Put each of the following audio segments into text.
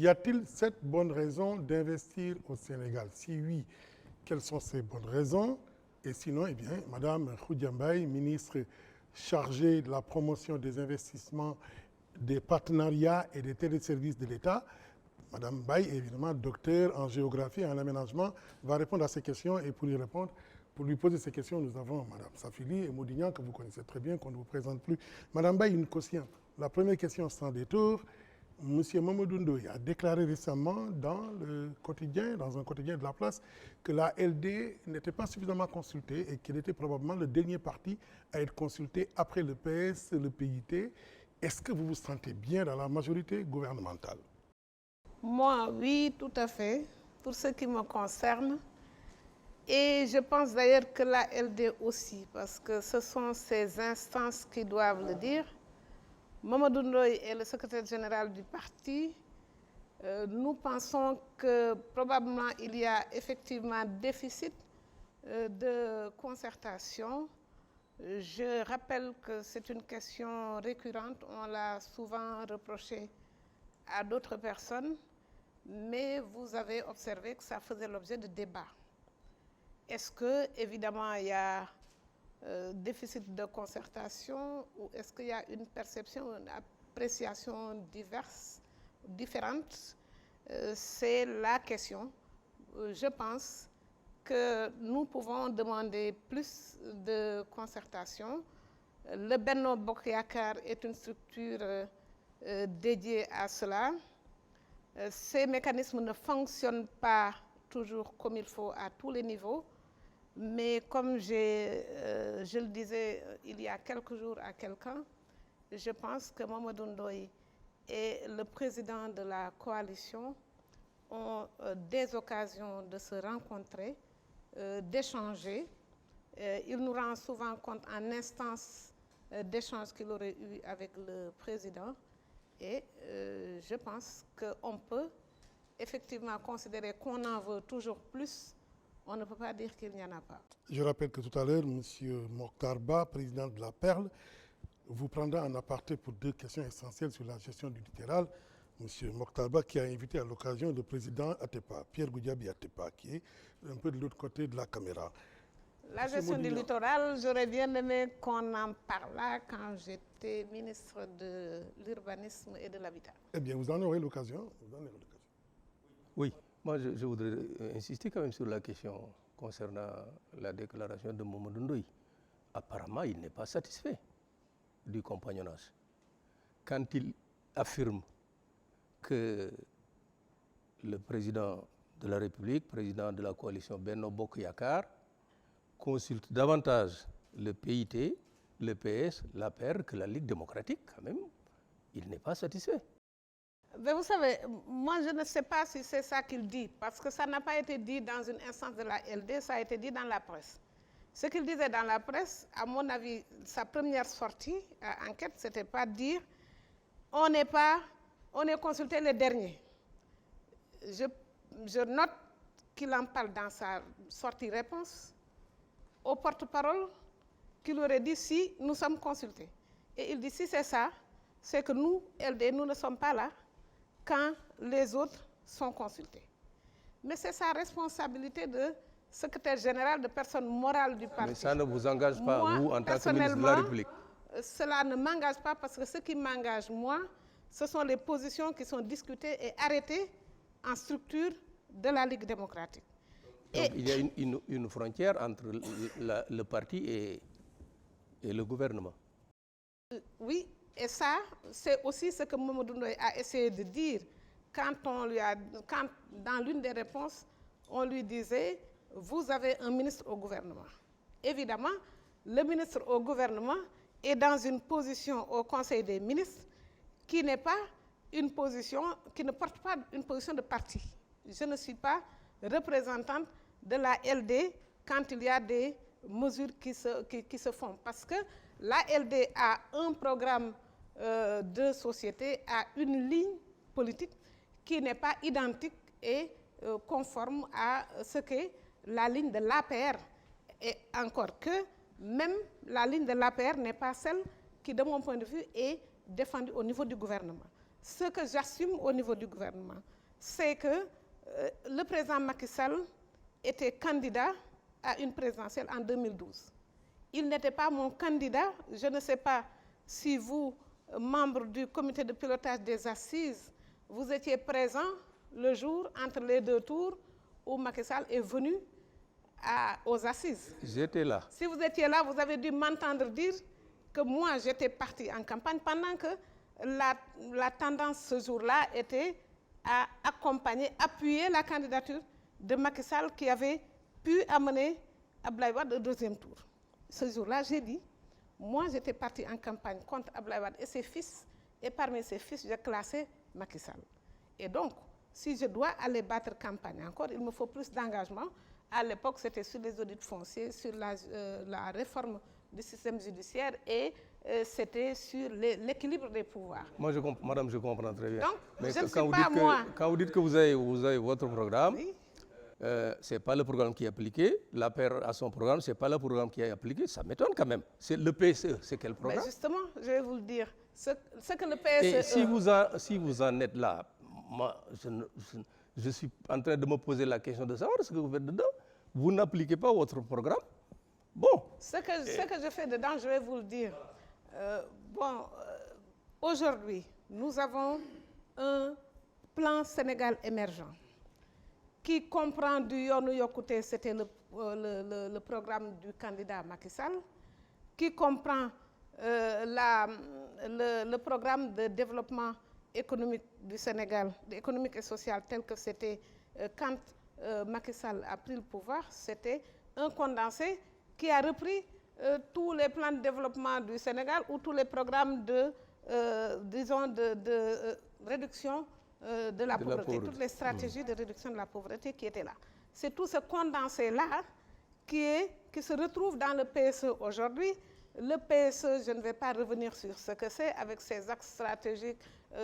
Y a-t-il 7 bonnes raisons d'investir au Sénégal? Si oui, quelles sont ces bonnes raisons? Et sinon, eh bien, Madame Khoudia Mbaye, ministre chargée de la promotion des investissements, des partenariats et des téléservices de l'État, Madame Mbaye, évidemment, docteur en géographie et en aménagement, va répondre à ces questions. Et pour y répondre, pour lui poser ces questions, nous avons Madame Safili et Moudignan, que vous connaissez très bien, qu'on ne vous présente plus. Madame Mbaye, une question. La première question sans détour. Monsieur Mamadou Ndoye a déclaré récemment dans un quotidien de la place, que la LD n'était pas suffisamment consultée et qu'il était probablement le dernier parti à être consulté après le PS, le PIT. Est-ce que vous vous sentez bien dans la majorité gouvernementale? Moi, oui, tout à fait, pour ce qui me concerne. Et je pense d'ailleurs que la LD aussi, parce que ce sont ces instances qui doivent le dire. Mamadou Ndoye est le secrétaire général du parti. Nous pensons que probablement il y a effectivement déficit de concertation. Je rappelle que c'est une question récurrente, on l'a souvent reproché à d'autres personnes, mais vous avez observé que ça faisait l'objet de débats. Est-ce que, évidemment, il y a déficit de concertation ou est-ce qu'il y a une perception, une appréciation différente? C'est la question. Je pense que nous pouvons demander plus de concertation. Le Benno Bokk Yakaar est une structure dédiée à cela. Ces mécanismes ne fonctionnent pas toujours comme il faut à tous les niveaux. Mais comme je le disais il y a quelques jours à quelqu'un, je pense que Mamadou Ndoye et le président de la coalition ont des occasions de se rencontrer, d'échanger. Il nous rend souvent compte en instance d'échange qu'il aurait eu avec le président. Et je pense qu'on peut effectivement considérer qu'on en veut toujours plus. On ne peut pas dire qu'il n'y en a pas. Je rappelle que tout à l'heure, M. Mokhtar Ba, président de la Perle, vous prendra en aparté pour 2 questions essentielles sur la gestion du littoral. M. Mokhtar Ba qui a invité à l'occasion le président Atepa, Pierre Goudiaby Atepa, qui est un peu de l'autre côté de la caméra. La gestion du littoral, j'aurais bien aimé qu'on en parlât quand j'étais ministre de l'urbanisme et de l'habitat. Eh bien, vous en aurez l'occasion. Oui. Moi, je voudrais insister quand même sur la question concernant la déclaration de Mamadou Ndoye. Apparemment, il n'est pas satisfait du compagnonnage. Quand il affirme que le président de la République, président de la coalition Benno Bokk Yakaar, consulte davantage le PIT, le PS, l'APR que la Ligue démocratique, quand même, il n'est pas satisfait. Mais vous savez, moi je ne sais pas si c'est ça qu'il dit, parce que ça n'a pas été dit dans une instance de la LD, ça a été dit dans la presse. Ce qu'il disait dans la presse, à mon avis, sa première sortie à enquête, c'était pas dire on est consulté les derniers. Je note qu'il en parle dans sa sortie-réponse au porte-parole, qu'il aurait dit si nous sommes consultés. Et il dit si c'est ça, c'est que nous, LD, nous ne sommes pas là quand les autres sont consultés. Mais c'est sa responsabilité de secrétaire général, de personne morale du parti. Mais ça ne vous engage pas, moi, vous, en tant que ministre de la République? Cela ne m'engage pas parce que ce qui m'engage, moi, ce sont les positions qui sont discutées et arrêtées en structure de la Ligue démocratique. Donc, il y a une frontière entre le parti et le gouvernement. Oui. Et ça, c'est aussi ce que Mamadou Ndoye a essayé de dire quand dans l'une des réponses, on lui disait « Vous avez un ministre au gouvernement ». Évidemment, le ministre au gouvernement est dans une position au Conseil des ministres qui n'est pas une position, qui ne porte pas une position de parti. Je ne suis pas représentante de la LD quand il y a des mesures qui se font. Parce que la LD a un programme de société, a une ligne politique qui n'est pas identique et conforme à ce qu'est la ligne de l'APR. Et encore que, même la ligne de l'APR n'est pas celle qui, de mon point de vue, est défendue au niveau du gouvernement. Ce que j'assume au niveau du gouvernement, c'est que le président Macky Sall était candidat à une présidentielle en 2012. Il n'était pas mon candidat. Je ne sais pas si vous, membre du comité de pilotage des assises, vous étiez présent le jour entre les deux tours où Macky Sall est venu aux assises. J'étais là. Si vous étiez là, vous avez dû m'entendre dire que moi, j'étais partie en campagne pendant que la tendance ce jour-là était à accompagner, appuyer la candidature de Macky Sall qui avait pu amener Abdoulaye Wade au deuxième tour. Ce jour-là, j'ai dit, moi, j'étais partie en campagne contre Abdoulaye Wade et ses fils, et parmi ses fils, j'ai classé Macky Sall. Et donc, si je dois aller battre campagne encore, il me faut plus d'engagement. À l'époque, c'était sur les audits fonciers, sur la réforme du système judiciaire et c'était sur l'équilibre des pouvoirs. Moi, madame, je comprends très bien. Donc, mais je ne suis pas moi. Quand vous dites que vous avez votre programme, Oui. Ce n'est pas le programme qui est appliqué. L'APR a son programme, ce n'est pas le programme qui est appliqué. Ça m'étonne quand même. C'est le PSE, c'est quel programme? Mais justement, je vais vous le dire. Ce que le PSE... Et si vous en êtes là, moi, je suis en train de me poser la question de savoir ce que vous faites dedans. Vous n'appliquez pas votre programme. Bon. Ce que je fais dedans, je vais vous le dire. Aujourd'hui, nous avons un plan Sénégal émergent qui comprend du Yoonu Yokkute, c'était le programme du candidat Macky Sall, qui comprend le programme de développement économique du Sénégal, économique et social tel que c'était quand Macky Sall a pris le pouvoir. C'était un condensé qui a repris tous les plans de développement du Sénégal ou tous les programmes de réduction de la pauvreté, toutes les stratégies de réduction de la pauvreté qui étaient là. C'est tout ce condensé-là qui se retrouve dans le PSE aujourd'hui. Le PSE, je ne vais pas revenir sur ce que c'est, avec ses axes stratégiques,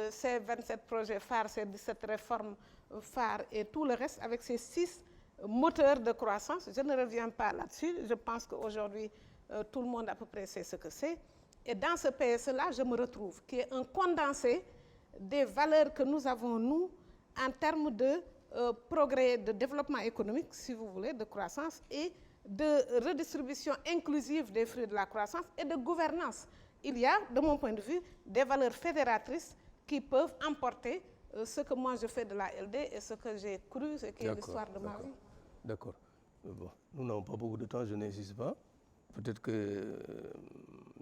ses 27 projets phares, ses 17 réformes phares et tout le reste, avec ses 6 moteurs de croissance. Je ne reviens pas là-dessus. Je pense qu'aujourd'hui, tout le monde à peu près sait ce que c'est. Et dans ce PSE-là, je me retrouve, qui est un condensé des valeurs que nous avons, nous, en termes de progrès, de développement économique, si vous voulez, de croissance, et de redistribution inclusive des fruits de la croissance et de gouvernance. Il y a, de mon point de vue, des valeurs fédératrices qui peuvent emporter ce que moi je fais de la LD et ce que j'ai cru, ce qui est l'histoire de ma vie. D'accord. Bon, nous n'avons pas beaucoup de temps, je n'insiste pas. Peut-être que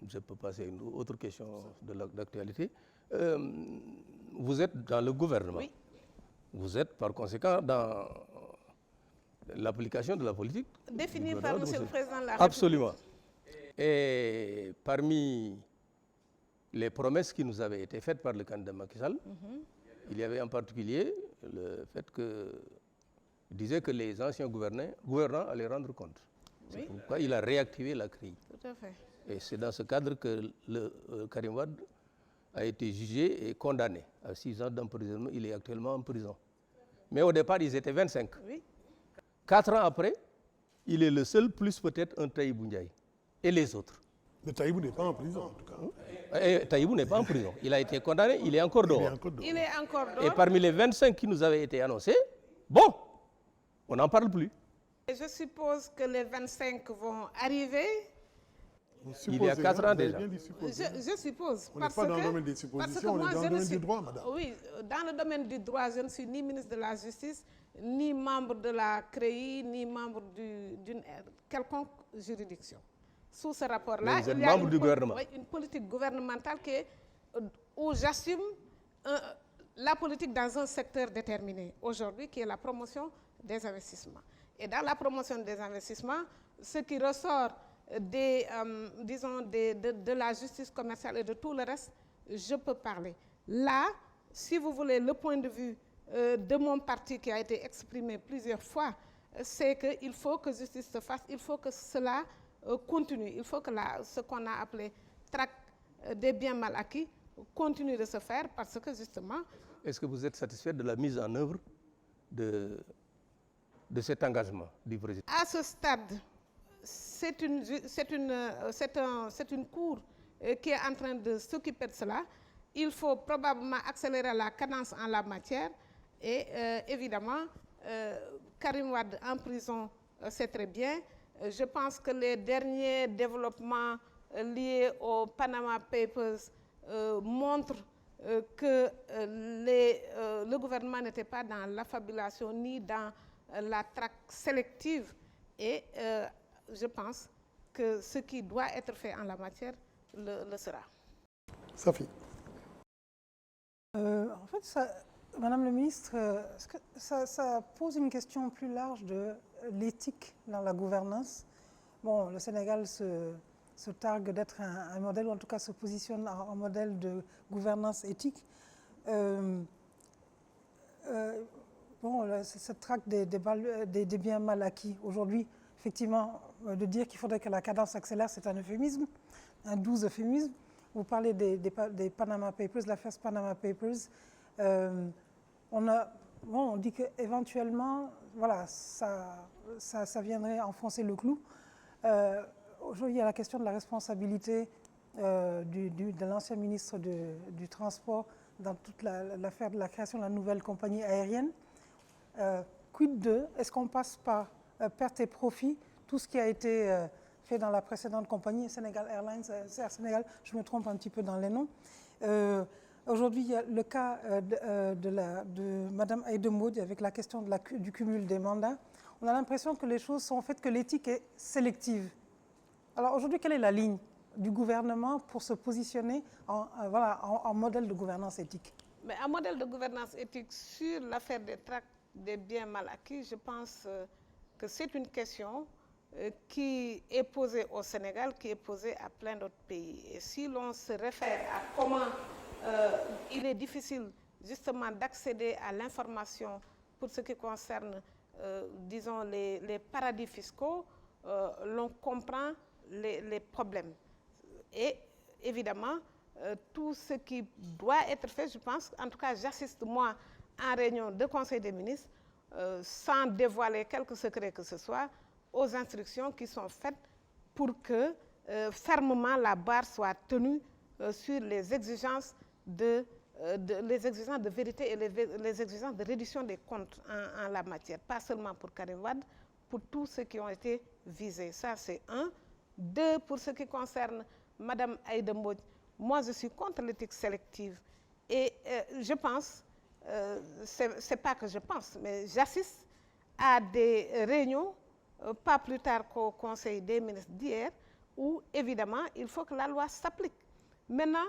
je peux passer à une autre question d'actualité. Vous êtes dans le gouvernement. Oui. Vous êtes par conséquent dans l'application de la politique définie par M. le Président de la République. Absolument. Et parmi les promesses qui nous avaient été faites par le candidat Macky Sall, il y avait en particulier le fait qu'il disait que les anciens gouvernants allaient rendre compte. C'est pourquoi il a réactivé la CREI. Tout à fait. Et c'est dans ce cadre que Karim Wade a été jugé et condamné à 6 ans d'emprisonnement. Il est actuellement en prison. Mais au départ, ils étaient 25. Oui. 4 ans après, il est le seul, plus peut-être un Taïbou Ndiaye. Et les autres. Mais Taïbou n'est pas en prison, en tout cas. Et Taïbou n'est pas en prison. Il a été condamné, il est encore dehors. Il est encore dehors. Et parmi les 25 qui nous avaient été annoncés, bon, on n'en parle plus. Et je suppose que les 25 vont arriver. Il y a 4 ans déjà. Je suppose. On n'est pas dans le domaine des suppositions, on est dans le domaine du droit, madame. Oui, dans le domaine du droit, je ne suis ni ministre de la Justice, ni membre de la CREI, ni membre d'une quelconque juridiction. Sous ce rapport-là, il y a une politique gouvernementale où j'assume la politique dans un secteur déterminé aujourd'hui, qui est la promotion des investissements. Et dans la promotion des investissements, ce qui ressort de la justice commerciale et de tout le reste, je peux parler. Là, si vous voulez, le point de vue de mon parti qui a été exprimé plusieurs fois, c'est qu'il faut que justice se fasse, il faut que cela continue, il faut que ce qu'on a appelé traque des biens mal acquis continue de se faire parce que justement... Est-ce que vous êtes satisfait de la mise en œuvre de cet engagement du président? À ce stade, c'est une cour qui est en train de s'occuper de cela. Il faut probablement accélérer la cadence en la matière. Et évidemment, Karim Wade en prison, c'est très bien. Je pense que les derniers développements liés aux Panama Papers montrent que le gouvernement n'était pas dans l'affabulation ni dans la traque sélective. Et je pense que ce qui doit être fait en la matière le sera. Safi. En fait, Madame le ministre, ça pose une question plus large de l'éthique dans la gouvernance. Bon, le Sénégal se targue d'être un modèle, ou en tout cas se positionne en modèle de gouvernance éthique. Cette traque des biens mal acquis, aujourd'hui, effectivement, de dire qu'il faudrait que la cadence accélère, c'est un euphémisme, un doux euphémisme. Vous parlez des Panama Papers, l'affaire Panama Papers. On dit qu'éventuellement, voilà, ça viendrait enfoncer le clou. Aujourd'hui, il y a la question de la responsabilité de l'ancien ministre du Transport dans toute l'affaire de la création de la nouvelle compagnie aérienne. Quid de, est-ce qu'on passe par perte et profit, tout ce qui a été fait dans la précédente compagnie, Sénégal Airlines, Air Sénégal, je me trompe un petit peu dans les noms. Aujourd'hui, il y a le cas de Mme Aïda Mbodj avec la question du cumul des mandats. On a l'impression que les choses sont faites, que l'éthique est sélective. Alors aujourd'hui, quelle est la ligne du gouvernement pour se positionner en modèle de gouvernance éthique? Mais un modèle de gouvernance éthique sur l'affaire des tracts des biens mal acquis, je pense que c'est une question qui est posée au Sénégal, qui est posée à plein d'autres pays. Et si l'on se réfère à comment il est difficile justement d'accéder à l'information pour ce qui concerne, disons, les paradis fiscaux, l'on comprend les problèmes. Et évidemment, tout ce qui doit être fait, je pense, en tout cas j'assiste moi en réunion de Conseil des ministres, sans dévoiler quelque secret que ce soit, aux instructions qui sont faites pour que fermement la barre soit tenue sur les exigences de vérité et les exigences de reddition des comptes en la matière, pas seulement pour Karim Wade, pour tous ceux qui ont été visés. Ça, c'est un. Deux, pour ce qui concerne Mme Aïda Mbodj, moi, je suis contre l'éthique sélective. Et je pense, c'est pas que je pense, mais j'assiste à des réunions, pas plus tard qu'au Conseil des ministres d'hier, où, évidemment, il faut que la loi s'applique. Maintenant,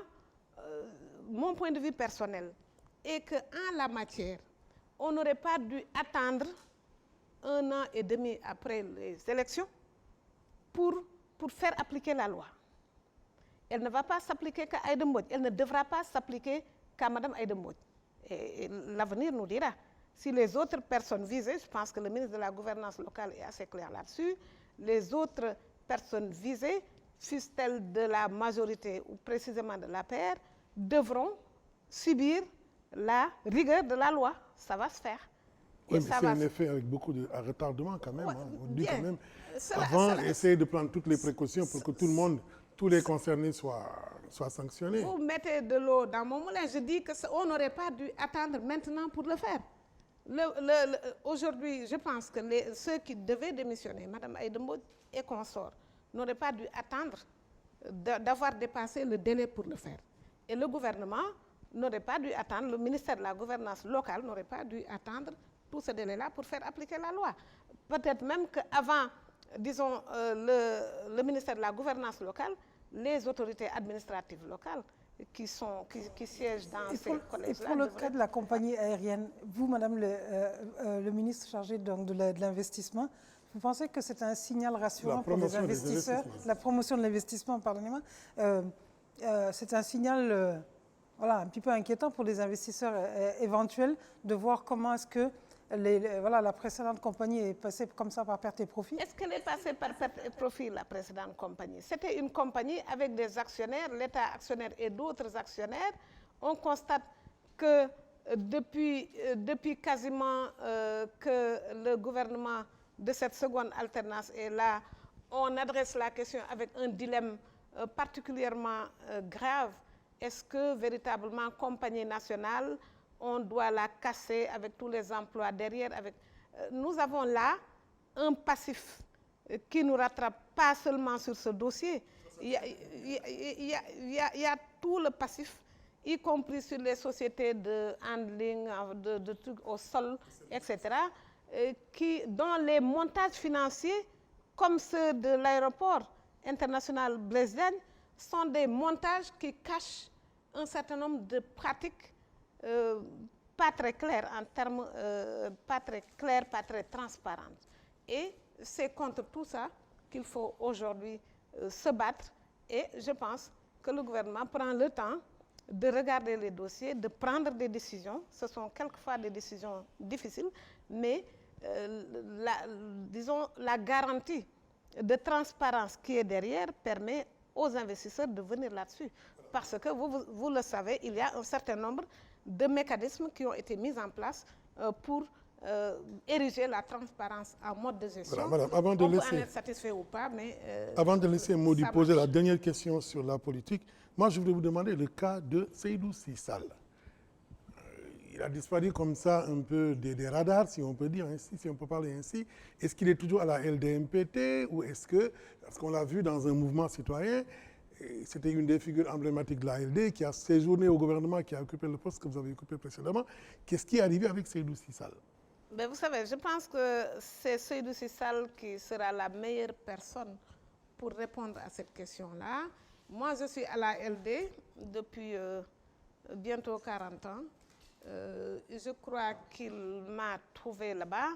mon point de vue personnel est qu'en la matière, on n'aurait pas dû attendre 1 an et demi après les élections pour faire appliquer la loi. Elle ne va pas s'appliquer qu'à Aïda Mbodj, elle ne devra pas s'appliquer qu'à Mme Aïda Mbodj. Et l'avenir nous dira. Si les autres personnes visées, je pense que le ministre de la Gouvernance locale est assez clair là-dessus, les autres personnes visées, fussent-elles de la majorité ou précisément de l'APR, devront subir la rigueur de la loi. Ça va se faire. Oui, mais c'est un effet avec beaucoup de retardement quand même. Ouais, on dit quand même, essayer de prendre toutes les précautions pour que tout le monde, tous les concernés soient sanctionnés. Vous mettez de l'eau dans mon moulin. Je dis qu'on n'aurait pas dû attendre maintenant pour le faire. Aujourd'hui, je pense que ceux qui devaient démissionner, Mme Aïda Mbodj et consorts, n'auraient pas dû attendre d'avoir dépassé le délai pour le faire. Et le gouvernement n'aurait pas dû attendre, le ministère de la Gouvernance locale n'aurait pas dû attendre tout ce délai-là pour faire appliquer la loi. Peut-être même qu'avant, disons, le ministère de la Gouvernance locale, les autorités administratives locales qui siègent dans ces collèges-là. Pour le cas de la compagnie aérienne, vous, Madame le ministre chargé donc de l'investissement, vous pensez que c'est un signal rassurant pour les investisseurs, la promotion de l'investissement, pardonnez-moi, c'est un signal un petit peu inquiétant pour les investisseurs éventuels de voir comment est-ce que la précédente compagnie est passée comme ça par perte et profit? Est-ce qu'elle est passée par perte et profit, la précédente compagnie? C'était une compagnie avec des actionnaires, l'État actionnaire et d'autres actionnaires. On constate que depuis quasiment que le gouvernement de cette seconde alternance est là, on adresse la question avec un dilemme particulièrement grave. Est-ce que véritablement compagnie nationale on doit la casser avec tous les emplois derrière. Nous avons là un passif qui nous rattrape pas seulement sur ce dossier. Il y a tout le passif, y compris sur les sociétés de handling, de trucs au sol, etc., dont les montages financiers, comme ceux de l'aéroport international Blaise Diagne, sont des montages qui cachent un certain nombre de pratiques pas très claires, en termes pas très claires, pas très transparentes. Et c'est contre tout ça qu'il faut aujourd'hui se battre. Et je pense que le gouvernement prend le temps de regarder les dossiers, de prendre des décisions. Ce sont quelquefois des décisions difficiles, mais disons, la garantie de transparence qui est derrière permet aux investisseurs de venir là-dessus. Parce que vous le savez, il y a un certain nombre de mécanismes qui ont été mis en place pour ériger la transparence en mode de gestion. Voilà, madame, avant de on laisser, peut en être satisfait ou pas, mais... avant de laisser Mody ça poser marche. la dernière question sur la politique, moi je voulais vous demander le cas de Seydou Sy Sall. Il a disparu comme ça un peu des radars, si on peut dire ainsi, si on peut parler ainsi. Est-ce qu'il est toujours à la LDMPT ou est-ce que, parce qu'on l'a vu dans un mouvement citoyen, c'était une des figures emblématiques de la LD qui a séjourné au gouvernement, qui a occupé le poste que vous avez occupé précédemment. Qu'est-ce qui est arrivé avec Seydou Sy Sall? Mais vous savez, je pense que c'est Seydou Sy Sall qui sera la meilleure personne pour répondre à cette question-là. Moi, je suis à la LD depuis bientôt 40 ans. Je crois qu'il m'a trouvé là-bas.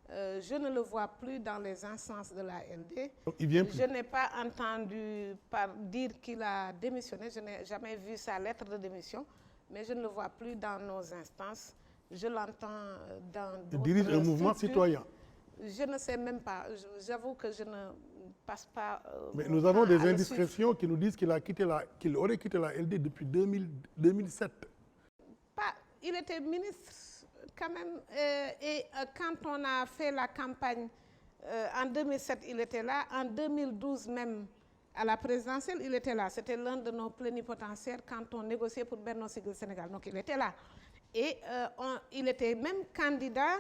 Je ne le vois plus dans les instances de la LD. Donc, il vient plus. Je n'ai pas entendu dire qu'il a démissionné. Je n'ai jamais vu sa lettre de démission, mais je ne le vois plus dans nos instances. Je l'entends dans d'autres Il dirige un mouvement structures. citoyen. Je ne sais même pas. J'avoue que je ne passe pas... Mais mon nous avons temps des à le indiscrétions qui nous disent qu'il aurait quitté la LD depuis 2007. Il était ministre quand même. Quand on a fait la campagne en 2007, il était là. En 2012 même, à la présidentielle, il était là. C'était l'un de nos plénipotentiaires quand on négociait pour Benno Siggil Sénégal. Donc il était là. Et il était même candidat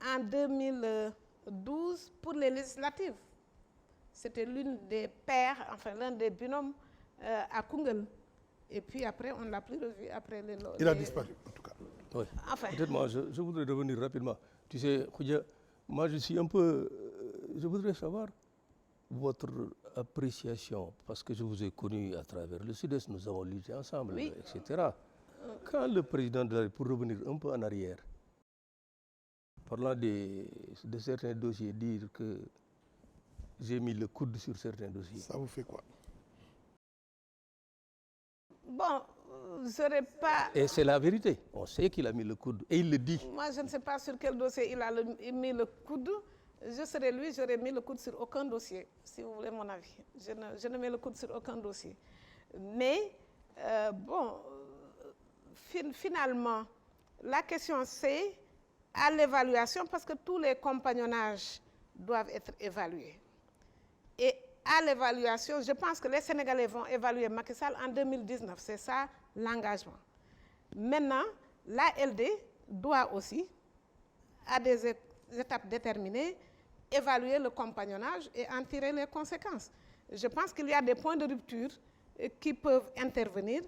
en 2012 pour les législatives. C'était l'une des pères, enfin l'un des binômes à Koungheul. Et puis après, on ne l'a plus revu après les... Il a disparu, en tout cas. Oui. Enfin. Peut-être moi, je voudrais revenir rapidement. Tu sais, Khoudia, moi je suis un peu... je voudrais savoir votre appréciation, parce que je vous ai connu à travers le Sud-Est, nous avons lutté ensemble, Oui. etc. Quand le président de la République, pour revenir un peu en arrière, parlant de certains dossiers, dire que j'ai mis le coude sur certains dossiers. Ça vous fait quoi? Bon, je n'aurais pas... Et c'est la vérité. On sait qu'il a mis le coude. Et il le dit. Moi, je ne sais pas sur quel dossier il a mis le coude. Je serais lui, j'aurais mis le coude sur aucun dossier, si vous voulez mon avis. Je ne mets le coude sur aucun dossier. Mais, bon, finalement, la question c'est à l'évaluation, parce que tous les compagnonnages doivent être évalués. Et à l'évaluation, je pense que les Sénégalais vont évaluer Macky Sall en 2019. C'est ça l'engagement. Maintenant, la LD doit aussi, à des étapes déterminées, évaluer le compagnonnage et en tirer les conséquences. Je pense qu'il y a des points de rupture qui peuvent intervenir.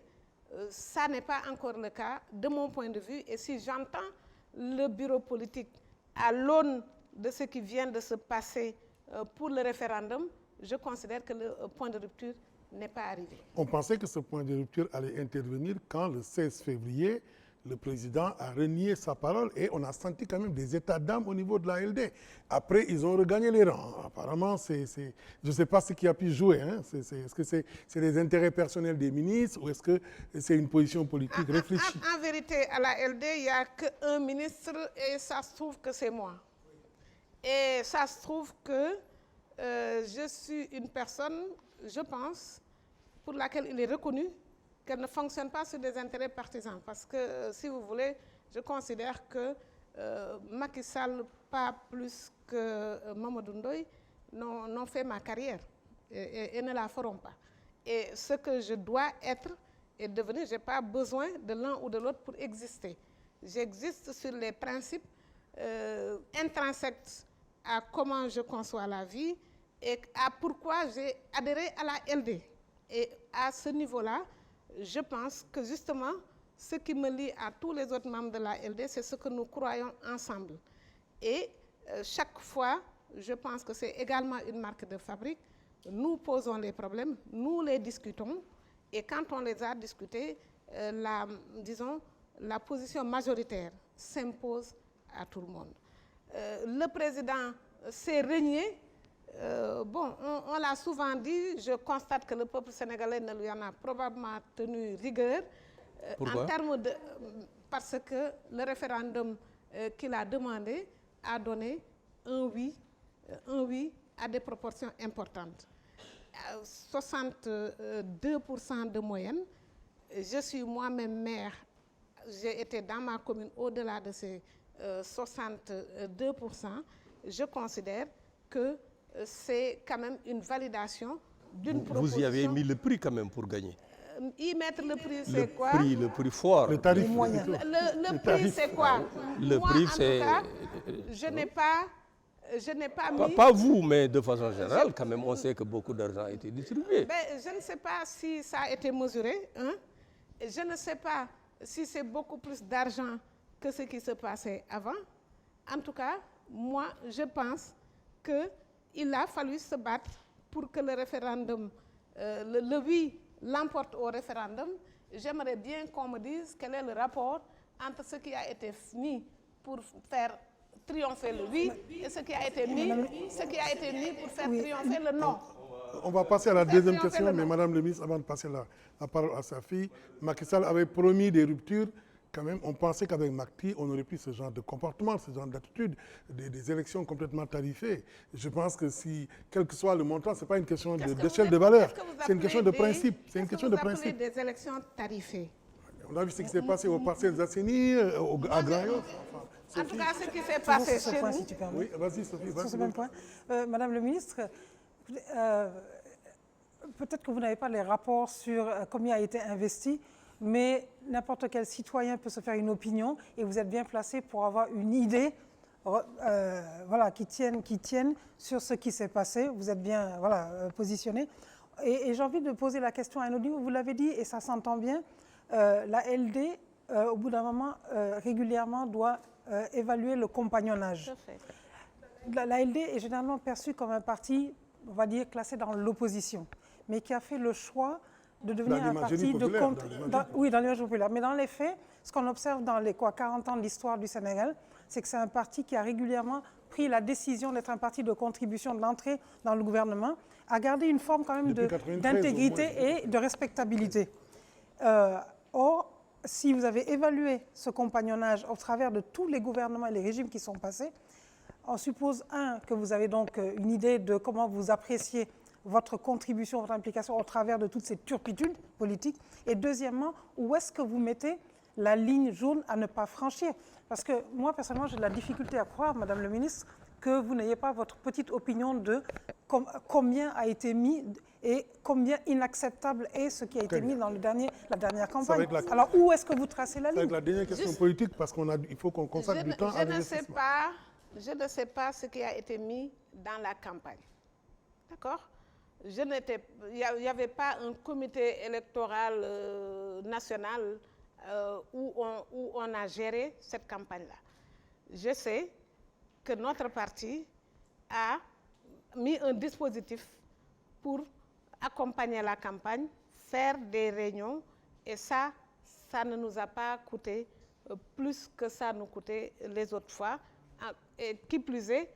Ça n'est pas encore le cas de mon point de vue. Et si j'entends le bureau politique à l'aune de ce qui vient de se passer pour le référendum, je considère que le point de rupture n'est pas arrivé. On pensait que ce point de rupture allait intervenir quand, le 16 février, le président a renié sa parole et on a senti quand même des états d'âme au niveau de la LD. Après, ils ont regagné les rangs. Apparemment, je ne sais pas ce qui a pu jouer. Hein. Est-ce que c'est des intérêts personnels des ministres ou est-ce que c'est une position politique réfléchie? En vérité, à la LD, il n'y a qu'un ministre et ça se trouve que c'est moi. Et ça se trouve que je suis une personne, je pense, pour laquelle il est reconnu qu'elle ne fonctionne pas sur des intérêts partisans. Parce que, si vous voulez, je considère que Macky Sall, pas plus que Mamadou Ndoye, n'ont fait ma carrière et ne la feront pas. Et ce que je dois être et devenir, je n'ai pas besoin de l'un ou de l'autre pour exister. j'existe sur les principes intrinsèques à comment je conçois la vie et à pourquoi j'ai adhéré à la LD. Et à ce niveau-là, je pense que justement, ce qui me lie à tous les autres membres de la LD, c'est ce que nous croyons ensemble. Et chaque fois, je pense que c'est également une marque de fabrique. Nous posons les problèmes, nous les discutons, et quand on les a discutés, la position majoritaire s'impose à tout le monde. Le président s'est renié. On l'a souvent dit, je constate que le peuple sénégalais ne lui en a probablement tenu rigueur. Pourquoi? En termes de, parce que le référendum qu'il a demandé a donné un oui à des proportions importantes. 62% de moyenne. Je suis moi-même maire. J'ai été dans ma commune au-delà de ces 62%. Je considère que c'est quand même une validation d'une proposition. Vous y avez mis le prix quand même pour gagner. Y mettre le prix, c'est quoi? Le prix fort. Le tarif. Le prix, c'est quoi? Le Moi, prix, en c'est... tout cas, je n'ai pas mis... Pas vous, mais de façon générale, quand même, on sait que beaucoup d'argent a été distribué. Je ne sais pas si ça a été mesuré. Je ne sais pas si c'est beaucoup plus d'argent que ce qui se passait avant. En tout cas, moi, je pense qu'il a fallu se battre pour que le référendum, le oui, l'emporte au référendum. J'aimerais bien qu'on me dise quel est le rapport entre ce qui a été mis pour faire triompher le oui et ce qui a été mis pour faire triompher le non. On va passer à la deuxième question, mais Madame le ministre, avant de passer la parole à sa fille, Macky Sall avait promis des ruptures. Quand même, on pensait qu'avec Macky, on aurait plus ce genre de comportement, ce genre d'attitude, des élections complètement tarifées. Je pense que si, quel que soit le montant, ce n'est pas une question d'échelle de valeur, c'est une question de principe. C'est une question de principe. Des élections tarifées. On a vu ce qui s'est passé aux parcelles Asseni, à Grand-Yoff. En tout cas, ce qui s'est passé chez nous... Si tu permets. Oui, vas-y Sophie. Sur ce même point. Madame le ministre, peut-être que vous n'avez pas les rapports sur combien a été investi, mais n'importe quel citoyen peut se faire une opinion et vous êtes bien placé pour avoir une idée qui tienne sur ce qui s'est passé. Vous êtes bien positionné. Et j'ai envie de poser la question à Elodie. Vous l'avez dit et ça s'entend bien. La LD, au bout d'un moment, régulièrement doit évaluer le compagnonnage. La LD est généralement perçue comme un parti, on va dire, classé dans l'opposition, mais qui a fait le choix de devenir un parti de oui, dans l'image populaire. Mais dans les faits, ce qu'on observe dans les 40 ans de l'histoire du Sénégal, c'est que c'est un parti qui a régulièrement pris la décision d'être un parti de contribution, de l'entrée dans le gouvernement, a gardé une forme quand même d'intégrité et de respectabilité. Or, si vous avez évalué ce compagnonnage au travers de tous les gouvernements et les régimes qui sont passés, on suppose, que vous avez donc une idée de comment vous appréciez votre contribution, votre implication au travers de toutes ces turpitudes politiques. Et deuxièmement, où est-ce que vous mettez la ligne jaune à ne pas franchir? Parce que moi, personnellement, j'ai de la difficulté à croire, Madame le ministre, que vous n'ayez pas votre petite opinion de combien a été mis et combien inacceptable est ce qui a été mis dans la dernière campagne. Alors, où est-ce que vous tracez la ligne? C'est la dernière question politique, parce qu'il faut qu'on consacre du temps à l'investissement. Je ne sais pas ce qui a été mis dans la campagne. D'accord? Il n'y avait pas un comité électoral national où on a géré cette campagne-là. Je sais que notre parti a mis un dispositif pour accompagner la campagne, faire des réunions, et ça ne nous a pas coûté plus que ça nous coûtait les autres fois, et qui plus est,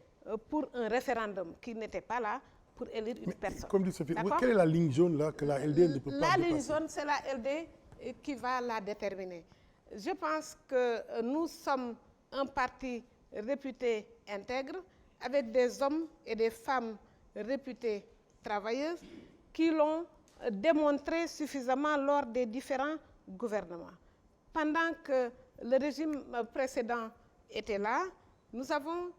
pour un référendum qui n'était pas là pour élire une personne. Comme dit Sophie, quelle est la ligne jaune là que la LD ne peut pas dépasser? La ligne jaune, c'est la LD qui va la déterminer. Je pense que nous sommes un parti réputé intègre, avec des hommes et des femmes réputés travailleuses qui l'ont démontré suffisamment lors des différents gouvernements. Pendant que le régime précédent était là, nous avons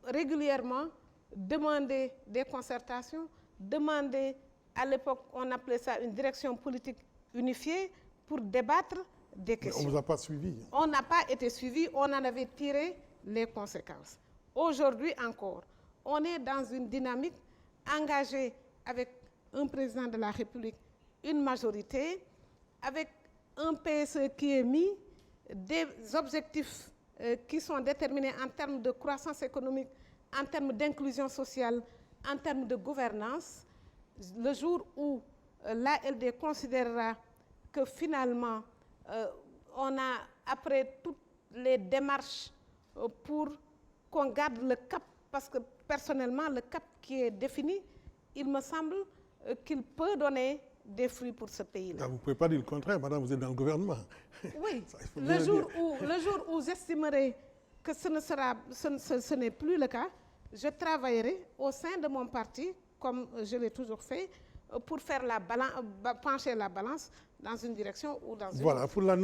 régulièrement demandé des concertations, demandé, à l'époque on appelait ça une direction politique unifiée, pour débattre des questions. Mais on ne vous a pas suivi. On n'a pas été suivi, on en avait tiré les conséquences. Aujourd'hui encore, on est dans une dynamique engagée avec un président de la République, une majorité, avec un PSE qui est mis, des objectifs qui sont déterminés en termes de croissance économique, en termes d'inclusion sociale, en termes de gouvernance. Le jour où l'ALD considérera que finalement, on a, après toutes les démarches pour qu'on garde le cap, parce que personnellement, le cap qui est défini, il me semble qu'il peut donner des fruits pour ce pays-là. Vous ne pouvez pas dire le contraire, madame, vous êtes dans le gouvernement. Oui, Ça, le jour où j'estimerai que ce n'est plus le cas, je travaillerai au sein de mon parti, comme je l'ai toujours fait, pour faire pencher la balance dans une direction ou dans une autre. Voilà, pour la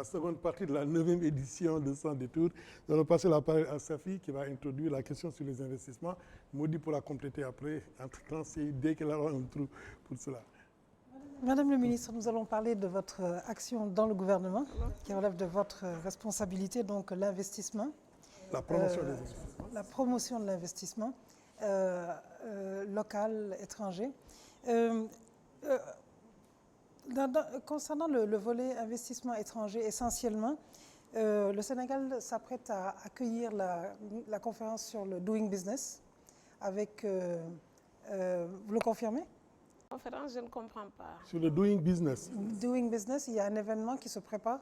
seconde partie de la 9e édition de Sans détour, nous allons passer la parole à Safi qui va introduire la question sur les investissements. Maudit pour la compléter après. Entre-temps, c'est dès qu'elle aura un trou pour cela. Madame le ministre, nous allons parler de votre action dans le gouvernement, qui relève de votre responsabilité, donc l'investissement. La promotion des investissements. La promotion de l'investissement local, étranger. Concernant le volet investissement étranger, essentiellement, le Sénégal s'apprête à accueillir la conférence sur le Doing Business. Vous le confirmez? Conférence, je ne comprends pas. Sur le Doing Business. Doing Business, il y a un événement qui se prépare.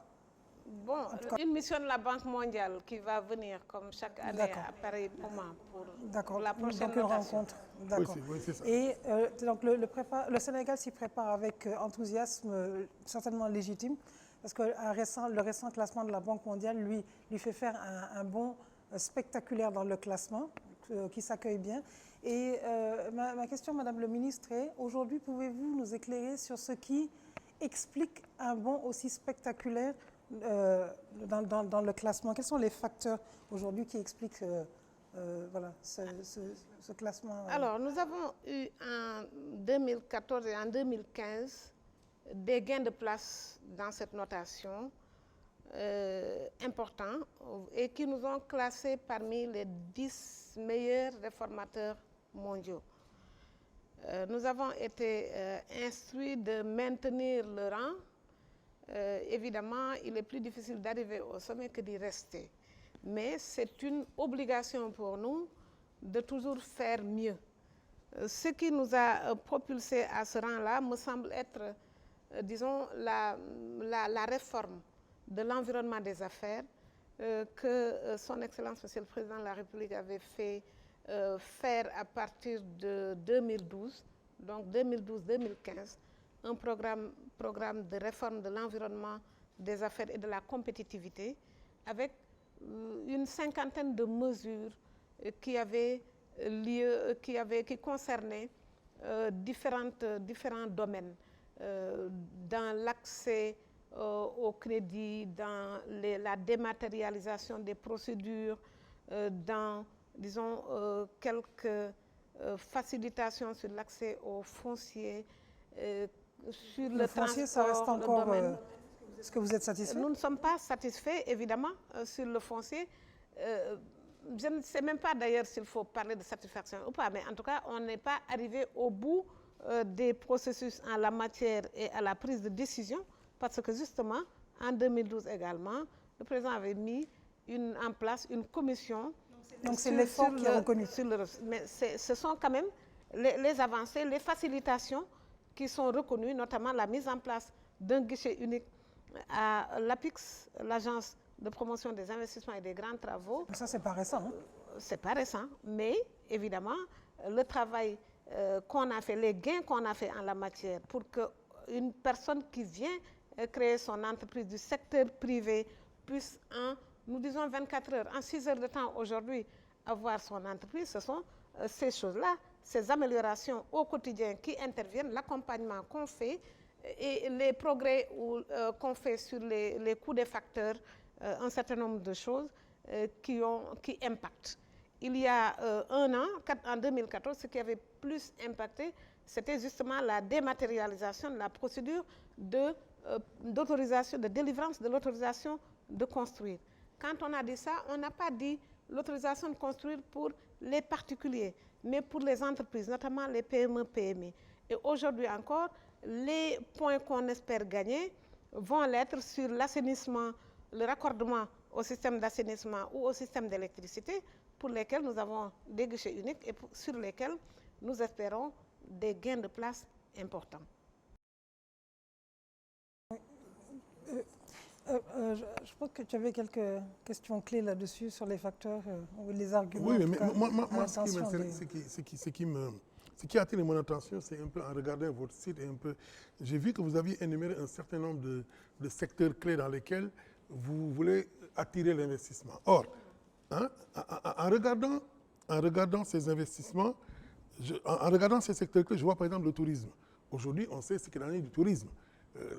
Bon, une mission de la Banque mondiale qui va venir comme chaque année à pareil moment pour la prochaine donc une notation. rencontre. D'accord. Oui, c'est ça. Et donc le Sénégal s'y prépare avec enthousiasme certainement légitime, parce que le récent classement de la Banque mondiale lui fait faire un bond spectaculaire dans le classement, qui s'accueille bien. Et ma question, Madame le ministre, est aujourd'hui, pouvez-vous nous éclairer sur ce qui explique un bond aussi spectaculaire dans le classement? Quels sont les facteurs aujourd'hui qui expliquent ce classement? Alors, nous avons eu en 2014 et en 2015 des gains de place dans cette notation importants et qui nous ont classés parmi les 10 meilleurs réformateurs mondiaux. Nous avons été instruits de maintenir le rang. Évidemment, il est plus difficile d'arriver au sommet que d'y rester. Mais c'est une obligation pour nous de toujours faire mieux. Ce qui nous a propulsés à ce rang-là me semble être, disons, la réforme de l'environnement des affaires que son Excellence, Monsieur le Président de la République, avait fait faire à partir de 2012, donc 2012-2015, un programme de réforme de l'environnement des affaires et de la compétitivité avec une cinquantaine de mesures qui concernaient différents domaines, dans l'accès au crédit, dans la dématérialisation des procédures, dans, disons, quelques facilitations sur l'accès au foncier, sur le foncier, transport, ça reste encore. Est-ce que vous êtes satisfait? Nous ne sommes pas satisfaits, évidemment, sur le foncier. Je ne sais même pas d'ailleurs s'il faut parler de satisfaction ou pas, mais en tout cas, on n'est pas arrivé au bout des processus en la matière et à la prise de décision, parce que justement, en 2012 également, le président avait mis en place une commission. Donc c'est l'effort qui est reconnu. Mais ce sont quand même les avancées, les facilitations qui sont reconnues, notamment la mise en place d'un guichet unique à l'APIX, l'Agence de promotion des investissements et des grands travaux. Ça, c'est pas récent. Hein? C'est pas récent, mais évidemment, le travail qu'on a fait, les gains qu'on a fait en la matière pour qu'une personne qui vient créer son entreprise du secteur privé puisse nous disons 24 heures, en 6 heures de temps aujourd'hui, avoir son entreprise, ce sont ces choses-là, ces améliorations au quotidien qui interviennent, l'accompagnement qu'on fait et les progrès qu'on fait sur les coûts des facteurs, un certain nombre de choses qui impactent. Il y a un an, en 2014, ce qui avait plus impacté, c'était justement la dématérialisation de la procédure de d'autorisation, de délivrance de l'autorisation de construire. Quand on a dit ça, on n'a pas dit l'autorisation de construire pour les particuliers, mais pour les entreprises, notamment les PME, PMI. Et aujourd'hui encore, les points qu'on espère gagner vont l'être sur l'assainissement, le raccordement au système d'assainissement ou au système d'électricité, pour lesquels nous avons des guichets uniques et sur lesquels nous espérons des gains de place importants. Je pense que tu avais quelques questions clés là-dessus sur les facteurs ou les arguments. Oui, mais moi ce qui a attiré mon attention, c'est un peu en regardant votre site, j'ai vu que vous aviez énuméré un certain nombre de secteurs clés dans lesquels vous voulez attirer l'investissement. Or, hein, en regardant ces investissements, en regardant ces secteurs clés, je vois par exemple le tourisme. Aujourd'hui, on sait ce qu'il en est du tourisme.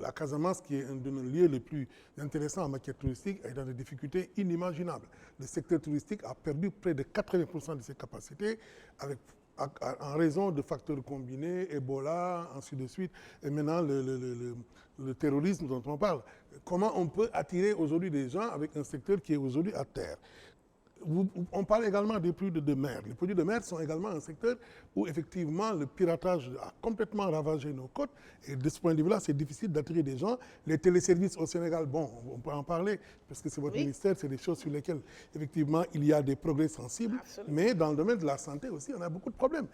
La Casamance, qui est un de nos lieux les plus intéressants en matière touristique, est dans des difficultés inimaginables. Le secteur touristique a perdu près de 80% de ses capacités en raison de facteurs combinés, Ebola, ainsi de suite, et maintenant le terrorisme dont on parle. Comment on peut attirer aujourd'hui des gens avec un secteur qui est aujourd'hui à terre? On parle également des produits de mer. Les produits de mer sont également un secteur où effectivement le piratage a complètement ravagé nos côtes et de ce point de vue-là, c'est difficile d'attirer des gens. Les téléservices au Sénégal, bon, on peut en parler parce que c'est votre ministère, c'est des choses sur lesquelles effectivement il y a des progrès sensibles. Absolument. Mais dans le domaine de la santé aussi, on a beaucoup de problèmes.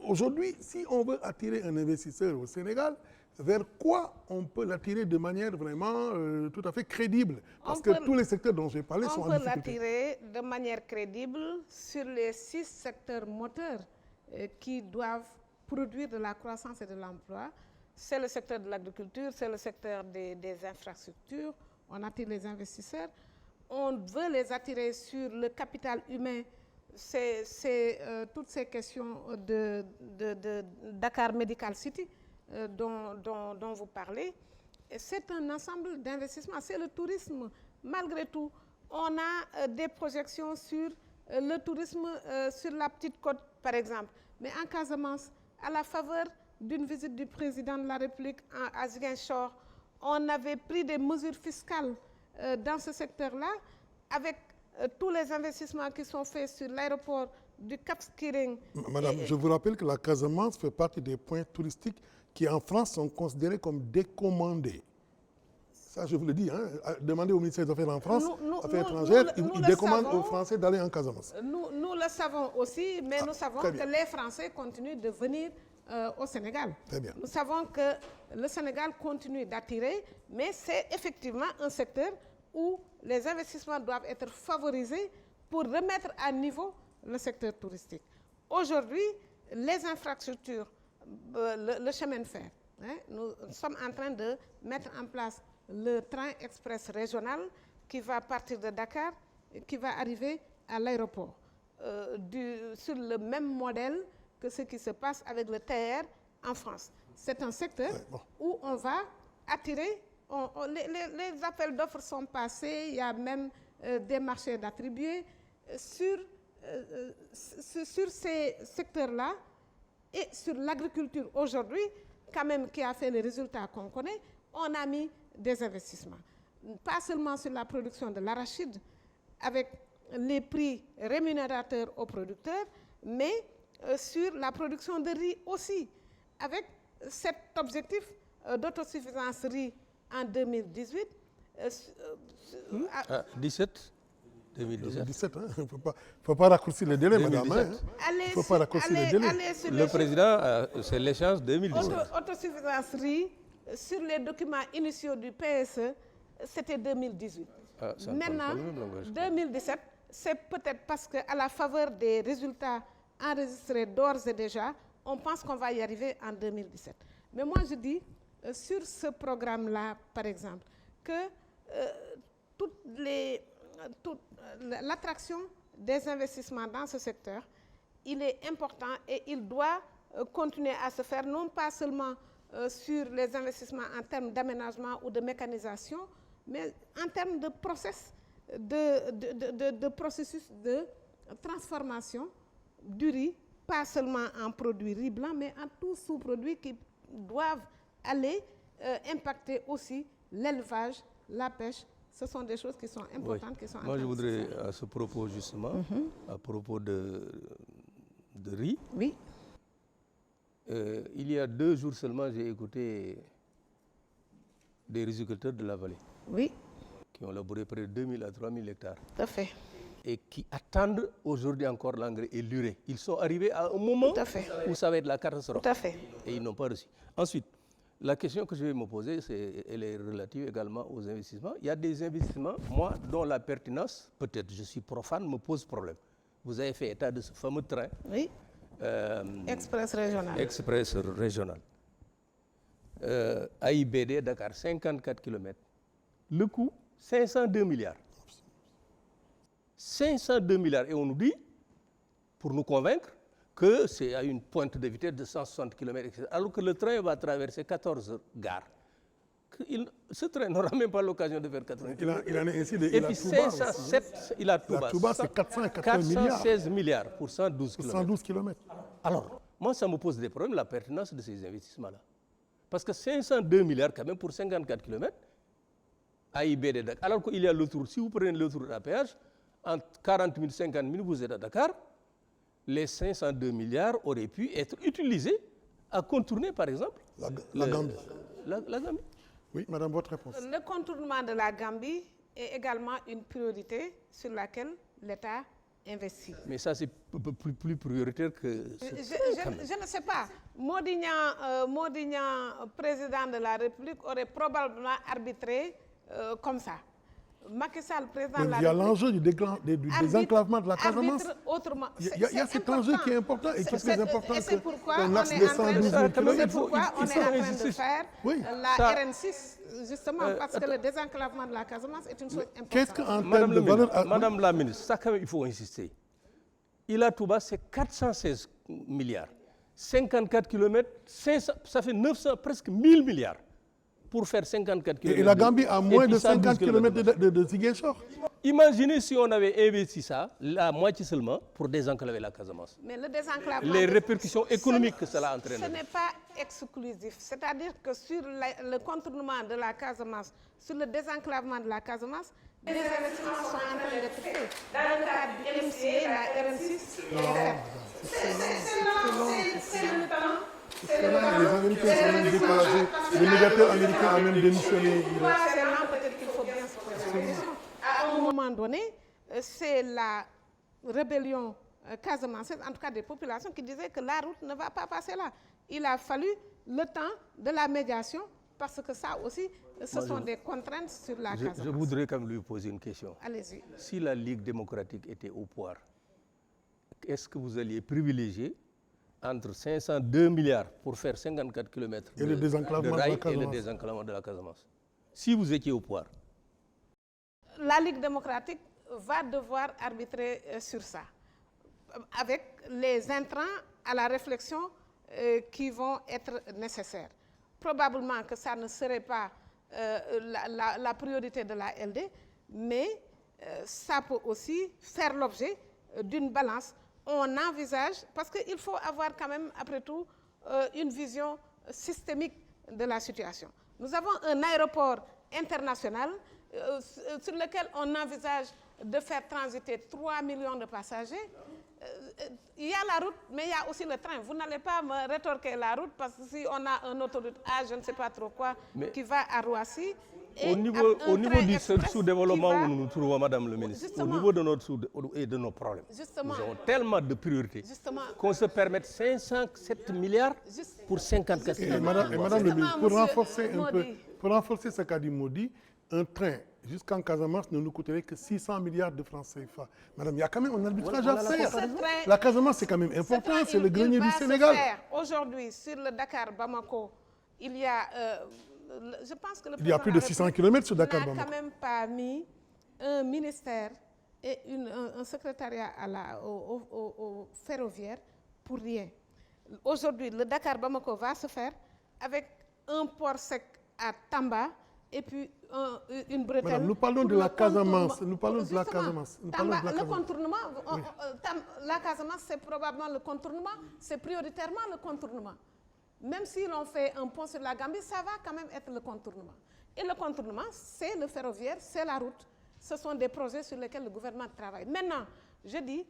Aujourd'hui, si on veut attirer un investisseur au Sénégal, vers quoi on peut l'attirer de manière vraiment tout à fait crédible? Parce que tous les secteurs dont j'ai parlé sont en difficulté. On peut l'attirer de manière crédible sur les 6 secteurs moteurs qui doivent produire de la croissance et de l'emploi. C'est le secteur de l'agriculture, c'est le secteur des infrastructures. On attire les investisseurs. On veut les attirer sur le capital humain. C'est toutes ces questions de Dakar Medical City. Dont vous parlez, c'est un ensemble d'investissements. C'est le tourisme. Malgré tout, on a des projections sur le tourisme sur la Petite Côte, par exemple. Mais en Casamance, à la faveur d'une visite du président de la République à Ziguinchor, on avait pris des mesures fiscales dans ce secteur-là, avec tous les investissements qui sont faits sur l'aéroport du Cap Skirring. Madame, je vous rappelle que la Casamance fait partie des points touristiques qui en France sont considérés comme décommandés. Ça, je vous le dis, hein, demandez au ministère des Affaires en France, Affaires étrangères, ils décommandent aux Français d'aller en Casamance. Nous le savons aussi, mais nous savons que les Français continuent de venir au Sénégal. Très bien. Nous savons que le Sénégal continue d'attirer, mais c'est effectivement un secteur où les investissements doivent être favorisés pour remettre à niveau le secteur touristique. Aujourd'hui, les infrastructures, le chemin de fer, hein, nous sommes en train de mettre en place le train express régional qui va partir de Dakar et qui va arriver à l'aéroport, sur le même modèle que ce qui se passe avec le TER en France. C'est un secteur où on va attirer, les appels d'offres sont passés, il y a même des marchés d'attribués sur ces secteurs-là. Et sur l'agriculture aujourd'hui, quand même qui a fait les résultats qu'on connaît, on a mis des investissements. Pas seulement sur la production de l'arachide, avec les prix rémunérateurs aux producteurs, mais sur la production de riz aussi, avec cet objectif d'autosuffisance riz en 2018. 2017, hein? Il ne faut pas raccourcir les délais, 2017. Madame. Il ne faut pas raccourcir les délais. Le président, c'est l'échéance 2017. Autosuffisance riz, sur les documents initiaux du PSE, c'était 2018. Maintenant, 2017, c'est peut-être parce qu'à la faveur des résultats enregistrés d'ores et déjà, on pense qu'on va y arriver en 2017. Mais moi, je dis, sur ce programme-là, par exemple, que l'attraction des investissements dans ce secteur, il est important et il doit continuer à se faire, non pas seulement sur les investissements en termes d'aménagement ou de mécanisation, mais en termes de processus de transformation du riz, pas seulement en produit riz blanc, mais en tous sous-produits qui doivent aller impacter aussi l'élevage, la pêche. Ce sont des choses qui sont importantes, Oui. qui sont Moi, je voudrais, à ce propos, justement, à propos de riz, Oui, il y a 2 jours seulement, j'ai écouté des riziculteurs de la vallée oui, qui ont labouré près de 2000 à 3000 hectares tout à fait. et qui attendent aujourd'hui encore l'engrais et l'urée. Ils sont arrivés à un moment Tout à fait. où ça va être la catastrophe. Tout à fait. Et ils n'ont pas reçu. Ensuite, la question que je vais me poser, elle est relative également aux investissements. Il y a des investissements, moi, dont la pertinence, peut-être je suis profane, me pose problème. Vous avez fait état de ce fameux train Oui, Express régional. Express régional. AIBD Dakar, 54 km. Le coût, 502 milliards. 502 milliards. Et on nous dit, pour nous convaincre, que c'est à une pointe de vitesse de 160 km, etc. Alors que le train va traverser 14 gares. Ce train n'aura même pas l'occasion de faire 80 km. Il en est ainsi de Et puis 507, il a Touba. Touba, c'est 480 milliards. 416 milliards pour 112 km. 112 km. Alors, moi, ça me pose des problèmes, la pertinence de ces investissements-là. Parce que 502 milliards quand même pour 54 km, AIBD Dakar. Alors qu'il y a l'autoroute, si vous prenez l'autoroute à péage, en 40 000, 50 000, vous êtes à Dakar, les 502 milliards auraient pu être utilisés à contourner, par exemple, La Gambie. La Gambie. Oui, madame, votre réponse. Le contournement de la Gambie est également une priorité sur laquelle l'État investit. Mais ça, c'est plus prioritaire que... Je ne sais pas. Modignan, président de la République, aurait probablement arbitré comme ça. Macky Sall, président de la Il y a République, l'enjeu du désenclavement de la Casamance. arbitre autrement. Il y a cet enjeu qui est important et qui est plus important Et c'est pourquoi qu'un on axe est de en train 112 000 de, km. c'est pourquoi on est en train de faire Oui. la RN6, justement, parce que le désenclavement de la Casamance est une chose importante. Qu'est-ce qu'en termes de valeur... Madame la ministre, ça quand même, il faut insister. Ila Touba, c'est 416 milliards. 54 km, 500, ça fait 900, presque 1000 milliards pour faire 54 km. Et la Gambie a moins de 50 km de Ziguinchor. Imaginez si on avait investi ça, la moitié seulement, pour désenclaver la Casamance. Mais le désenclavement, Les répercussions économiques que cela entraîne. Ce n'est pas exclusif. C'est-à-dire que sur le contournement de la Casamance, sur le désenclavement de la Casamance, des investissements sont en train d'être faits. Dans le cadre du MCA, la RN6 c'est le temps. Les Américains sont même découragés. Le médiateur américain a même démissionné. C'est là peut-être qu'il faut bien se poser la question. À un moment donné, c'est la rébellion casamançaise, en tout cas des populations, qui disaient que la route ne va pas passer là. Il a fallu le temps de la médiation, parce que ça aussi, ce sont des contraintes sur la Casamance. Je voudrais quand même lui poser une question. Allez-y. Si la Ligue démocratique était au pouvoir, est-ce que vous alliez privilégier entre 502 milliards pour faire 54 km et le désenclavement de la et le Casamance. désenclavement de la Casamance? Si vous étiez au pouvoir. La Ligue démocratique va devoir arbitrer sur ça, avec les intrants à la réflexion qui vont être nécessaires. Probablement que ça ne serait pas la priorité de la LD, mais ça peut aussi faire l'objet d'une balance. On envisage, parce qu'il faut avoir quand même, après tout, une vision systémique de la situation. Nous avons un aéroport international sur lequel on envisage de faire transiter 3 millions de passagers. Il y a la route, mais il y a aussi le train. Vous n'allez pas me rétorquer la route, parce que si on a un autoroute A, je ne sais pas trop quoi, qui va à Roissy. Au niveau du sous-développement où nous nous trouvons, Madame le ministre, au niveau de notre et de nos problèmes, nous avons tellement de priorités qu'on se permette 507 milliards pour 54 Et Madame le ministre, pour renforcer ce qu'a dit Modi, un train jusqu'en Casamance ne nous coûterait que 600 milliards de francs CFA. Madame, il y a quand même un arbitrage à faire. La Casamance, c'est quand même important, c'est le grenier du Sénégal. Aujourd'hui, sur le Dakar-Bamako, il y a... je pense que il y a plus de 600 km sur Dakar-Bamako. On n'a quand même pas mis un ministère et un secrétariat au ferroviaire pour rien. Aujourd'hui, le Dakar-Bamako va se faire avec un port sec à Tamba et puis une bretelle. Madame, nous parlons de la Casamance. Nous parlons de la Casamance. Le contournement, la Casamance, c'est probablement le contournement, c'est prioritairement le contournement. même si l'on fait un pont sur la Gambie, ça va quand même être le contournement. Et le contournement, c'est le ferroviaire, c'est la route. Ce sont des projets sur lesquels le gouvernement travaille. Maintenant, je dis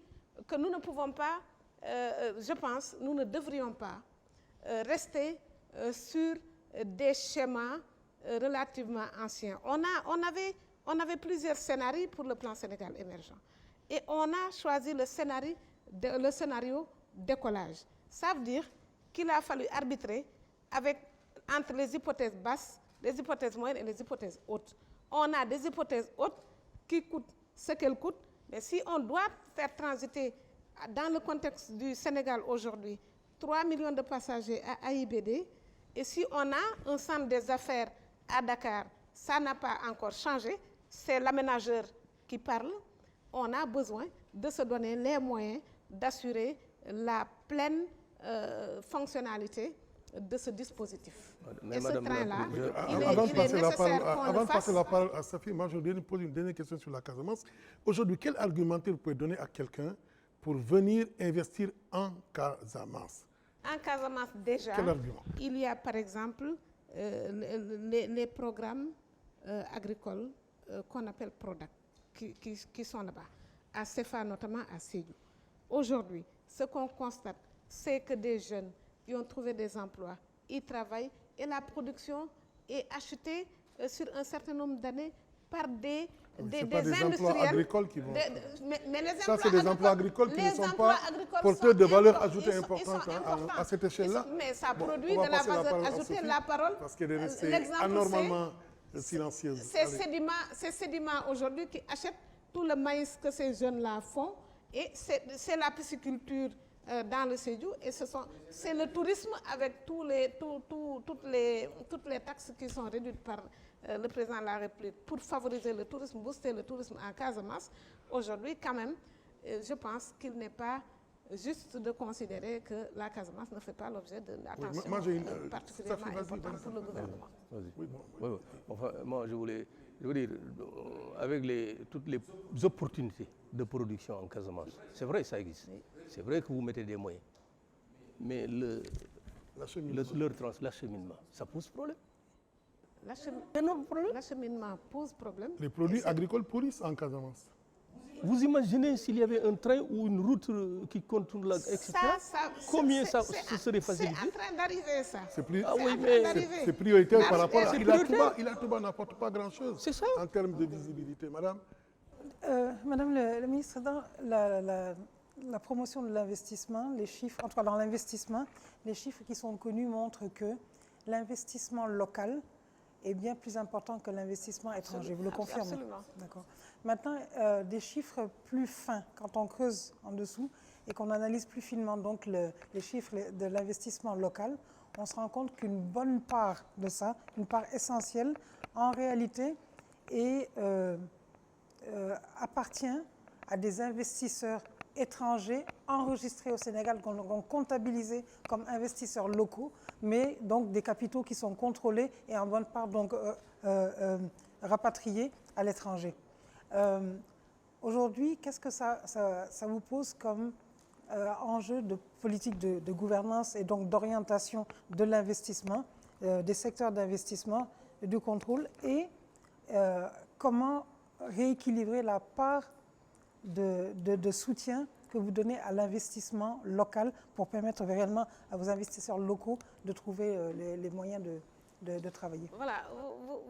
que nous ne pouvons pas, je pense, nous ne devrions pas rester sur des schémas relativement anciens. On avait plusieurs scénarios pour le plan Sénégal émergent. Et on a choisi le scénario décollage. Ça veut dire qu'il a fallu arbitrer entre les hypothèses basses, les hypothèses moyennes et les hypothèses hautes. On a des hypothèses hautes qui coûtent ce qu'elles coûtent, mais si on doit faire transiter, dans le contexte du Sénégal aujourd'hui, 3 millions de passagers à AIBD, et si on a un centre des affaires à Dakar, ça n'a pas encore changé, c'est l'aménageur qui parle, on a besoin de se donner les moyens d'assurer la pleine fonctionnalité de ce dispositif. Mais et ce train-là, il Avant est nécessaire qu'on le de fasse. passer la parole à Safi, moi je voudrais poser une dernière question sur la Casamance. Aujourd'hui, quel argumentaire vous pouvez donner à quelqu'un pour venir investir en Casamance? En Casamance, déjà, Quel argument? il y a par exemple les programmes agricoles qu'on appelle PRODAC, qui sont là-bas, à CEFA notamment, à Sédhiou. Aujourd'hui, ce qu'on constate, c'est que des jeunes qui ont trouvé des emplois, ils travaillent et la production est achetée sur un certain nombre d'années par des emplois agricoles qui vont... mais les Ça, c'est des emplois agricoles qui ne sont pas porteurs de valeur ajoutée importante à cette échelle-là. Mais ça produit de la valeur ajoutée, la parole. Parce qu'elle est restée anormalement silencieuse. Ces sédiments aujourd'hui qui achètent tout le maïs que ces jeunes-là font. Et c'est la pisciculture dans le Sédhiou. Et c'est le tourisme avec toutes les taxes qui sont réduites par le président de la République pour favoriser le tourisme, booster le tourisme en Casamance. Aujourd'hui, quand même, je pense qu'il n'est pas juste de considérer que la Casamance ne fait pas l'objet de l'attention particulièrement importante pour le gouvernement. Oui. Enfin, moi, je veux dire, avec toutes les opportunités de production en Casamance, c'est vrai, ça existe. Oui. C'est vrai que vous mettez des moyens. Mais l'acheminement, ça pose problème. L'acheminement pose problème. Les produits agricoles pourrissent en Casamance. Vous imaginez s'il y avait un train ou une route qui contourne la... etc. Combien ça serait facilité? C'est en train d'arriver, ça. C'est prioritaire par rapport à... Ilatuba n'apporte pas grand-chose en termes de visibilité. Madame Madame le ministre, dans la promotion de l'investissement, les chiffres, en tout cas dans l'investissement, les chiffres qui sont connus montrent que l'investissement local est bien plus important que l'investissement étranger. Vous le confirmez? Absolument. D'accord. Maintenant, des chiffres plus fins, quand on creuse en dessous et qu'on analyse plus finement donc les chiffres de l'investissement local, on se rend compte qu'une bonne part de ça, une part essentielle, en réalité, appartient à des investisseurs étrangers enregistrés au Sénégal, qu'on comptabilisés comme investisseurs locaux, mais donc des capitaux qui sont contrôlés et en bonne part donc rapatriés à l'étranger. Aujourd'hui, qu'est-ce que ça vous pose comme enjeu de politique de gouvernance et donc d'orientation de l'investissement, des secteurs d'investissement, du contrôle, et comment rééquilibrer la part de soutien que vous donnez à l'investissement local pour permettre réellement à vos investisseurs locaux de trouver les moyens de travailler. Voilà,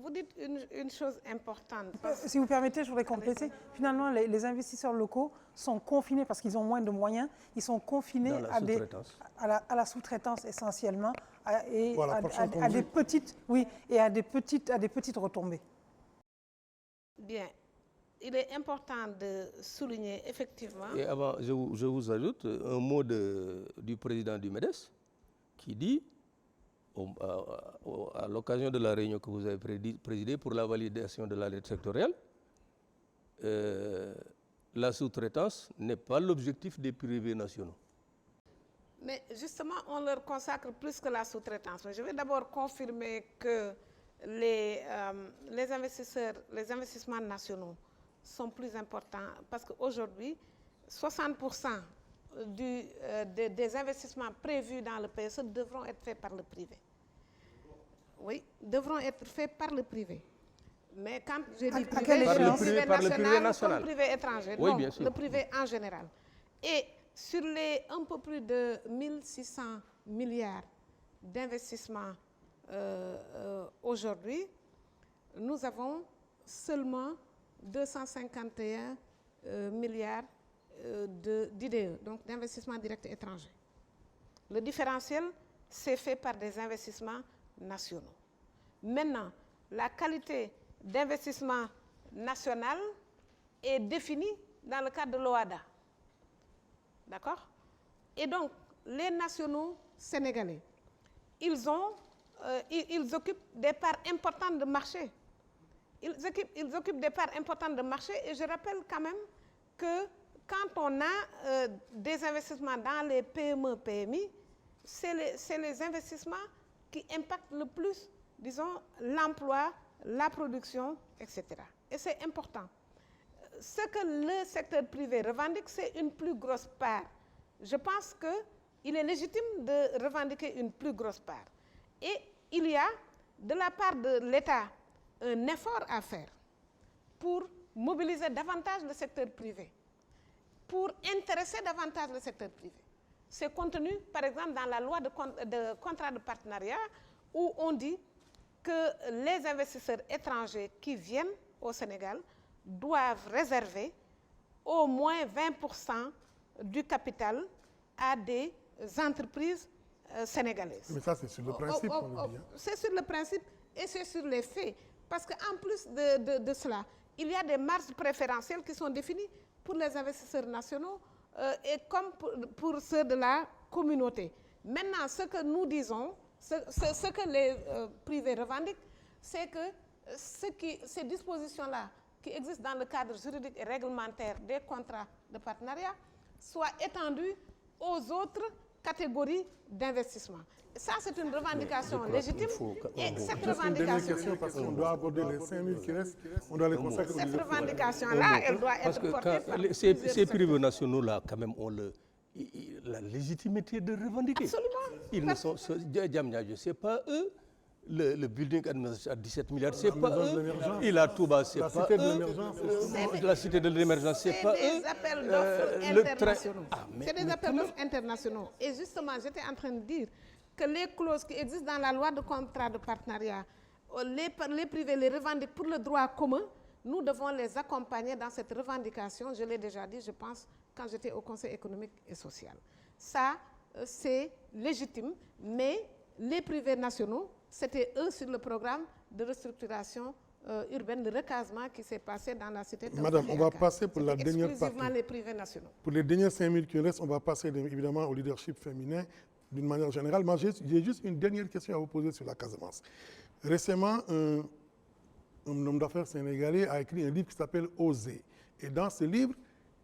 vous dites une chose importante. Si vous permettez, je voudrais compléter. Finalement, les investisseurs locaux sont confinés parce qu'ils ont moins de moyens. Ils sont confinés à la sous-traitance essentiellement et à des petites retombées. Bien. Il est important de souligner effectivement... Et avant, je vous ajoute un mot du président du MEDES qui dit, à l'occasion de la réunion que vous avez présidée pour la validation de la lettre sectorielle, la sous-traitance n'est pas l'objectif des privés nationaux. Mais justement, on leur consacre plus que la sous-traitance. Je vais d'abord confirmer que les investissements nationaux sont plus importants parce qu'aujourd'hui, 60% des investissements prévus dans le PSE devront être faits par le privé. Oui, devront être faits par le privé. Mais quand je dis privé, par le privé national, comme privé étranger, oui, non, bien sûr. le privé en général. Et sur les un peu plus de 1600 milliards d'investissements aujourd'hui, nous avons seulement 251 milliards d'IDE, donc d'investissements directs étrangers. Le différentiel, c'est fait par des investissements nationaux. Maintenant, la qualité d'investissement national est définie dans le cadre de l'OHADA. D'accord? Et donc, les nationaux sénégalais, ils occupent des parts importantes de marché. Ils occupent des parts importantes de marché et je rappelle quand même que quand on a des investissements dans les PME, PMI, c'est les investissements qui impactent le plus, disons, l'emploi, la production, etc. Et c'est important. Ce que le secteur privé revendique, c'est une plus grosse part. Je pense qu'il est légitime de revendiquer une plus grosse part. Et il y a, de la part de l'État, un effort à faire pour mobiliser davantage le secteur privé, pour intéresser davantage le secteur privé. C'est contenu, par exemple, dans la loi de contrat de partenariat, où on dit que les investisseurs étrangers qui viennent au Sénégal doivent réserver au moins 20% du capital à des entreprises sénégalaises. Mais ça, c'est sur le principe qu'on le dit. C'est sur le principe et c'est sur les faits. Parce qu'en plus de cela, il y a des marges préférentielles qui sont définies pour les investisseurs nationaux et comme pour ceux de la communauté. Maintenant, ce que nous disons, ce que les privés revendiquent, c'est que ces dispositions-là qui existent dans le cadre juridique et réglementaire des contrats de partenariat soient étendues aux autres catégories d'investissement. Ça, c'est une revendication légitime. Et cette revendication, parce qu'on doit aborder les 5000 qui restent, on doit les consacrer. Cette revendication-là, elle doit être portée par ces privés nationaux-là, quand même, ont la légitimité de revendiquer. Absolument. Ils ne sont, Diamniadio, c'est pas eux. Le building administratif à 17 milliards, c'est pas eux. Il a Touba, c'est pas eux. La cité de l'émergence, c'est pas eux. C'est des appels d'offres internationaux. C'est des appels d'offres internationaux. Et justement, j'étais en train de dire que les clauses qui existent dans la loi de contrat de partenariat, les privés les revendiquent pour le droit commun. Nous devons les accompagner dans cette revendication. Je l'ai déjà dit, je pense, quand j'étais au Conseil économique et social. Ça, c'est légitime, mais les privés nationaux, c'était eux sur le programme de restructuration urbaine, le recasement qui s'est passé dans la cité de Madame, on va passer pour la dernière partie. Exclusivement les privés nationaux. Pour les derniers 5000 qui restent, on va passer évidemment au leadership féminin d'une manière générale. Moi, j'ai juste une dernière question à vous poser sur la Casamance. Récemment, un homme d'affaires sénégalais a écrit un livre qui s'appelle Oser. Et dans ce livre,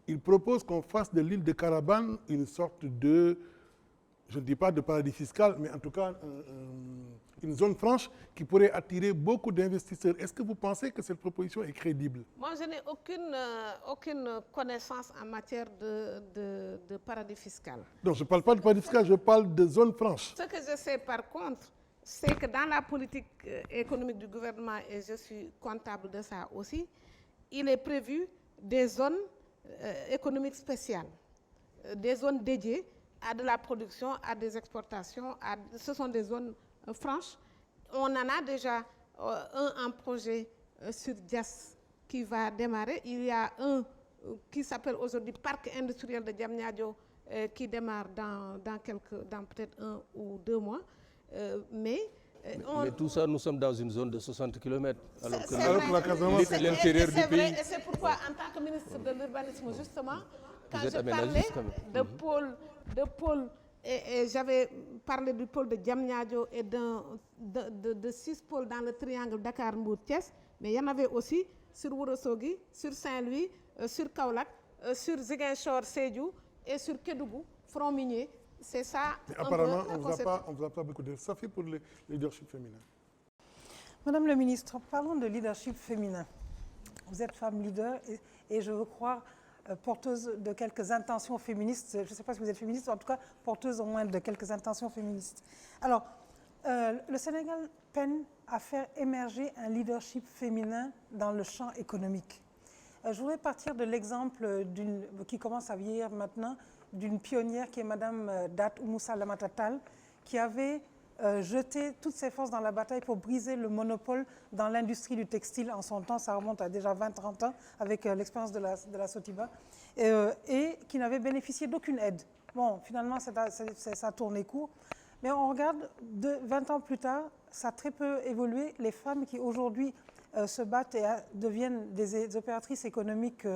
il propose qu'on fasse de l'île de Carabane une sorte de, je ne dis pas de paradis fiscal, mais en tout cas une zone franche qui pourrait attirer beaucoup d'investisseurs. Est-ce que vous pensez que cette proposition est crédible? Moi, je n'ai aucune connaissance en matière de paradis fiscal. Donc, je ne parle pas de paradis fiscal, je parle de zone franche. Ce que je sais par contre, c'est que dans la politique économique du gouvernement, et je suis comptable de ça aussi, il est prévu des zones économiques spéciales, des zones dédiées à de la production, à des exportations, ce sont des zones franches. On en a déjà un projet sur Dias qui va démarrer. Il y a un qui s'appelle aujourd'hui Parc industriel de Diamniadio qui démarre dans peut-être 1 ou 2 mois. Mais tout ça, nous sommes dans une zone de 60 km. Alors que l'intérieur du pays... Et c'est pourquoi, en tant que ministre de l'Urbanisme, justement, quand je parlais de pôle, et j'avais parlé du pôle de Diamniadio et de 6 pôles dans le triangle Dakar-Mbour-Thiès, mais il y en avait aussi sur Ourossogui, sur Saint-Louis, sur Kaolack, sur Ziguinchor, Sédhiou et sur Kédougou, front minier. C'est ça. Apparemment, on ne vous a pas beaucoup de... Ça fait pour le leadership féminin. Madame la ministre, parlons de leadership féminin. Vous êtes femme leader et je veux croire porteuse de quelques intentions féministes. Je ne sais pas si vous êtes féministe, en tout cas porteuse au moins de quelques intentions féministes. Alors, le Sénégal peine à faire émerger un leadership féminin dans le champ économique. Je voudrais partir de l'exemple qui commence à vieillir maintenant, d'une pionnière qui est Madame Dat Oumoussa Lamata Tall, qui avait jeté toutes ses forces dans la bataille pour briser le monopole dans l'industrie du textile en son temps, ça remonte à déjà 20-30 ans avec l'expérience de la Sotiba, et qui n'avait bénéficié d'aucune aide. Bon, finalement, ça a tourné court, mais on regarde 20 ans plus tard, ça a très peu évolué. Les femmes qui aujourd'hui se battent et deviennent des opératrices économiques,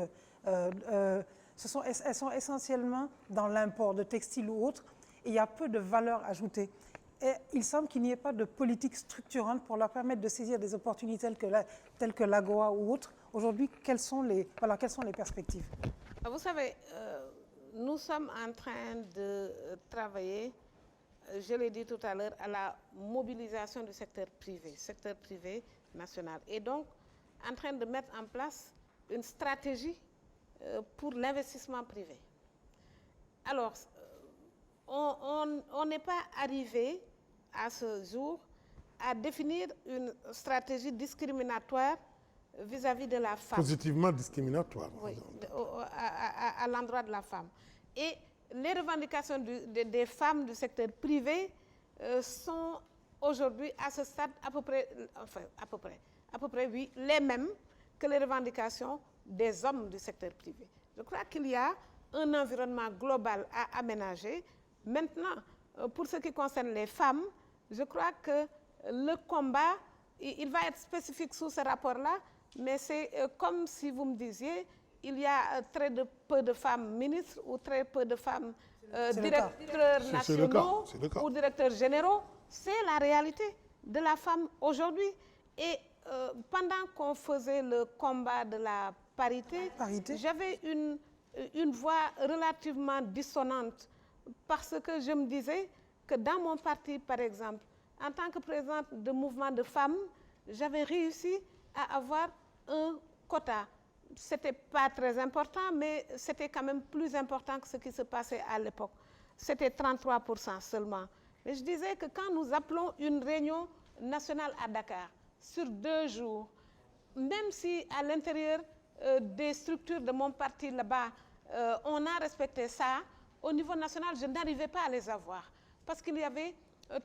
elles sont essentiellement dans l'import de textiles ou autres, et il y a peu de valeur ajoutée. Et il semble qu'il n'y ait pas de politique structurante pour leur permettre de saisir des opportunités telles que l'AGOA ou autres. Aujourd'hui, quelles sont les perspectives? Vous savez, nous sommes en train de travailler, je l'ai dit tout à l'heure, à la mobilisation du secteur privé national. Et donc, en train de mettre en place une stratégie pour l'investissement privé. Alors, on n'est pas arrivé à ce jour à définir une stratégie discriminatoire vis-à-vis de la femme. Positivement discriminatoire. Oui, à l'endroit de la femme. Et les revendications des femmes du secteur privé sont aujourd'hui à ce stade à peu près, oui, les mêmes que les revendications des hommes du secteur privé. Je crois qu'il y a un environnement global à aménager. Maintenant, pour ce qui concerne les femmes, je crois que le combat, il va être spécifique sous ce rapport-là, mais c'est comme si vous me disiez, il y a peu de femmes ministres ou très peu de femmes directeurs nationaux ou directeurs généraux. C'est la réalité de la femme aujourd'hui. Et pendant qu'on faisait le combat de la parité. J'avais une voix relativement dissonante parce que je me disais que dans mon parti, par exemple, en tant que présidente de mouvement de femmes, j'avais réussi à avoir un quota. Ce n'était pas très important, mais c'était quand même plus important que ce qui se passait à l'époque. C'était 33% seulement. Mais je disais que quand nous appelons une réunion nationale à Dakar, sur 2 jours, même si à l'intérieur des structures de mon parti là-bas, on a respecté ça, au niveau national, je n'arrivais pas à les avoir. Parce qu'il y avait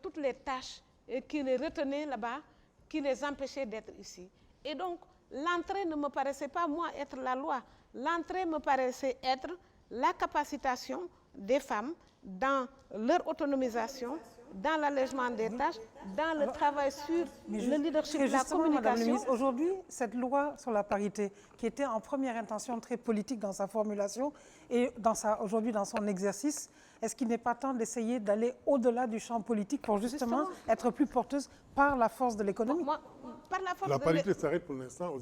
toutes les tâches qui les retenaient là-bas, qui les empêchaient d'être ici. Et donc, l'entrée ne me paraissait pas, moi, être la loi. L'entrée me paraissait être la capacitation des femmes dans leur autonomisation, dans l'allègement des tâches, dans le travail sur le leadership de la communication. Aujourd'hui, cette loi sur la parité, qui était en première intention très politique dans sa formulation et aujourd'hui dans son exercice, est-ce qu'il n'est pas temps d'essayer d'aller au-delà du champ politique pour justement être plus porteuse par la force de l'économie? La parité s'arrête pour l'instant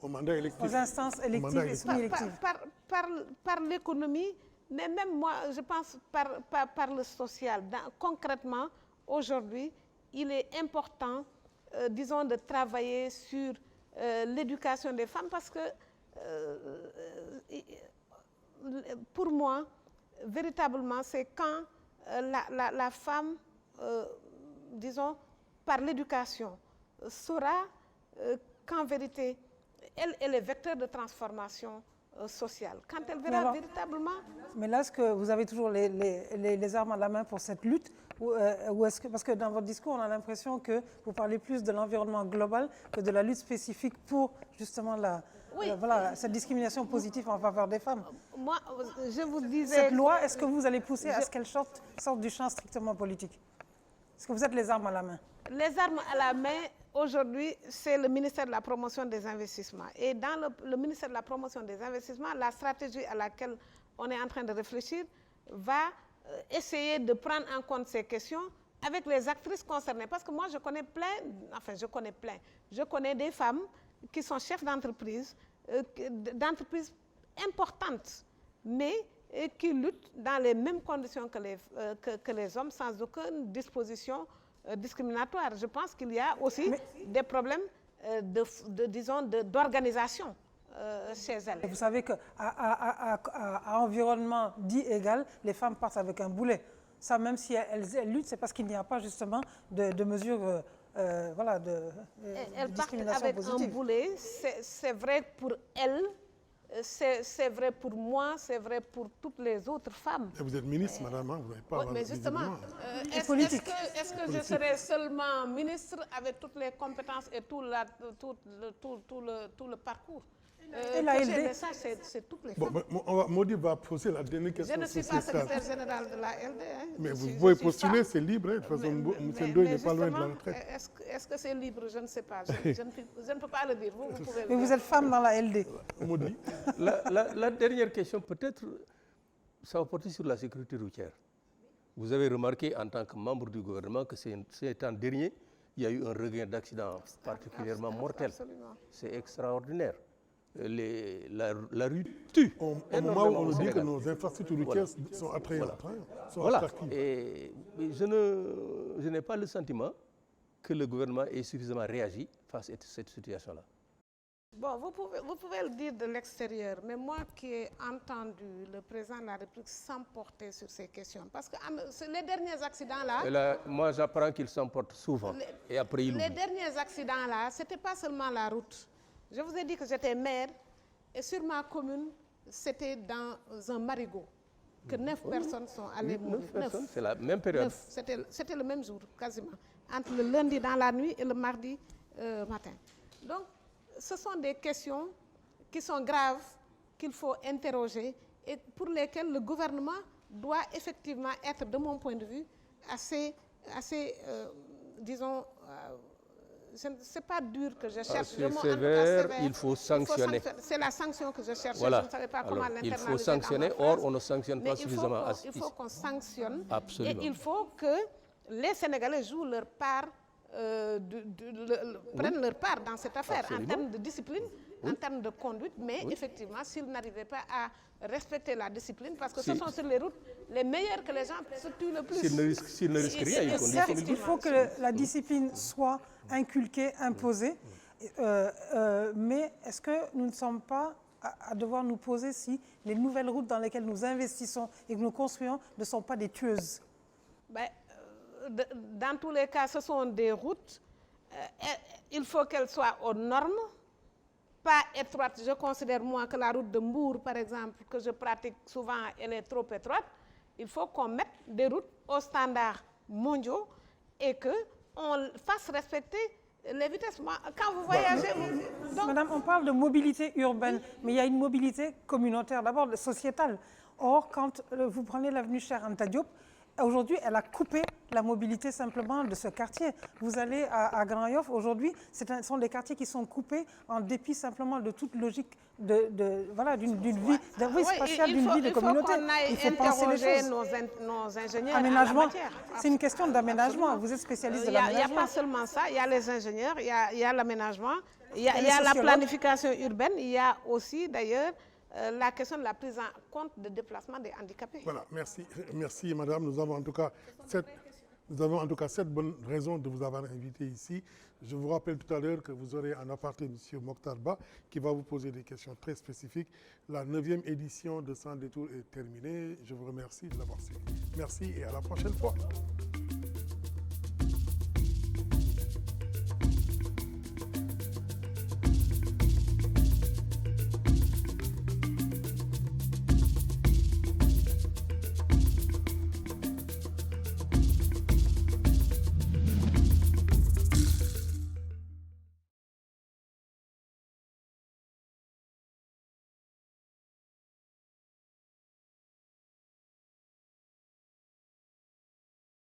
au mandat électif. Aux instances électives et semi-électives. Par l'économie, mais même moi, je pense par le social. Concrètement, aujourd'hui, il est important, disons, de travailler sur l'éducation des femmes parce que, pour moi, véritablement, c'est quand la femme, disons, par l'éducation, saura qu'en vérité, elle est vecteur de transformation sociale. Quand elle verra véritablement... Mais là, est-ce que vous avez toujours les armes à la main pour cette lutte ou est-ce que, parce que dans votre discours, on a l'impression que vous parlez plus de l'environnement global que de la lutte spécifique pour justement cette discrimination positive en faveur des femmes. Moi, je vous disais... Cette loi, est-ce que vous allez pousser à ce qu'elle sorte du champ strictement politique? Est-ce que vous êtes les armes à la main? Les armes à la main, aujourd'hui, c'est le ministère de la promotion des investissements. Et dans le ministère de la promotion des investissements, la stratégie à laquelle on est en train de réfléchir va essayer de prendre en compte ces questions avec les actrices concernées. Parce que moi, je connais des femmes qui sont chefs d'entreprise importantes, mais qui luttent dans les mêmes conditions que les hommes, sans aucune disposition discriminatoire. Je pense qu'il y a aussi des problèmes d'organisation chez elles. Et vous savez qu'à environnement dit égal, les femmes partent avec un boulet. Ça, même si elles luttent, c'est parce qu'il n'y a pas justement de mesures voilà, de Elles partent discrimination avec positive. un boulet, c'est vrai pour elles, c'est vrai pour moi, c'est vrai pour toutes les autres femmes. Et vous êtes ministre, madame, hein, vous n'avez pas... Oui, mais justement, visiblement. est-ce que je serai seulement ministre avec toutes les compétences et tout le parcours Et la LD? mais ça, c'est toutes les femmes. Bon, Maudit va poser la dernière question. Je ne suis pas secrétaire général de la LD. Hein. Mais vous pouvez postuler, c'est libre. Hein. De toute façon, M. Ndoye n'est pas loin de la justement, retraite. Est-ce que c'est libre? Je ne sais pas. Je ne peux pas le dire. Vous pouvez le Mais dire. vous êtes femme dans la LD. Maudit. La dernière question, peut-être, ça va porter sur la sécurité routière. Vous avez remarqué en tant que membre du gouvernement que c'est en dernier, il y a eu un regain d'accidents particulièrement mortels. C'est extraordinaire. La rue tue. Au moment où on nous dit que nos infrastructures routières sont attrayantes, sont attractives. Et je n'ai pas le sentiment que le gouvernement ait suffisamment réagi face à cette situation-là. Bon, vous pouvez le dire de l'extérieur, mais moi qui ai entendu le président de la République s'emporter sur ces questions, parce que les derniers accidents-là... Et là, moi, j'apprends qu'il s'emporte souvent, et après il oublie. Les derniers accidents-là, ce n'était pas seulement la route. Je vous ai dit que j'étais maire, et sur ma commune, c'était dans un marigot, que 9 personnes sont allées mourir. 9 personnes, c'est la même période. C'était le même jour, quasiment, entre le lundi dans la nuit et le mardi matin. Donc, ce sont des questions qui sont graves, qu'il faut interroger et pour lesquelles le gouvernement doit effectivement être, de mon point de vue, assez disons, c'est pas dur que je cherche. C'est sévère, il faut sanctionner. C'est la sanction que je cherche. Voilà. Je ne savais pas comment l'internaliser. Il faut sanctionner, or on ne sanctionne pas suffisamment. Il faut qu'on sanctionne. Absolument. Et il faut que les Sénégalais jouent leur part, prennent leur part dans cette affaire, en termes de discipline, en termes de conduite, mais effectivement, s'ils n'arrivaient pas à respecter la discipline, parce que ce sont sur les routes les meilleurs que les gens se tuent le plus. S'ils ne risquent rien, ils conduisent comme Il faut que la discipline soit inculquée, imposée, mais est-ce que nous ne sommes pas à devoir nous poser si les nouvelles routes dans lesquelles nous investissons et que nous construisons ne sont pas des tueuses? Dans tous les cas, ce sont des routes. Il faut qu'elles soient aux normes, pas étroites. Je considère, moi, que la route de Mbour, par exemple, que je pratique souvent, elle est trop étroite. Il faut qu'on mette des routes aux standards mondiaux et qu'on fasse respecter les vitesses. Moi, quand vous voyagez... Madame, on parle de mobilité urbaine, mais il y a une mobilité communautaire, d'abord sociétale. Or, quand vous prenez l'avenue Cheikh Anta Diop, aujourd'hui, elle a coupé la mobilité simplement de ce quartier. Vous allez à Grand Yoff, aujourd'hui, ce sont des quartiers qui sont coupés en dépit simplement de toute logique d'une vie, spatiale, d'une vie de communauté. Il faut penser les choses. Nos ingénieurs aménagement, en la matière. c'est une question d'aménagement. Vous êtes spécialiste de l'aménagement. Il n'y a pas seulement ça, il y a les ingénieurs, il y a l'aménagement, il y a la planification urbaine, il y a aussi d'ailleurs la question de la prise en compte de déplacement des handicapés. Voilà, merci madame. Nous avons en tout cas cette bonne raison de vous avoir invité ici. Je vous rappelle tout à l'heure que vous aurez en aparté M. Mokhtar Ba qui va vous poser des questions très spécifiques. La 9e édition de Sans Détour est terminée. Je vous remercie de l'avoir suivi. Merci et à la prochaine fois.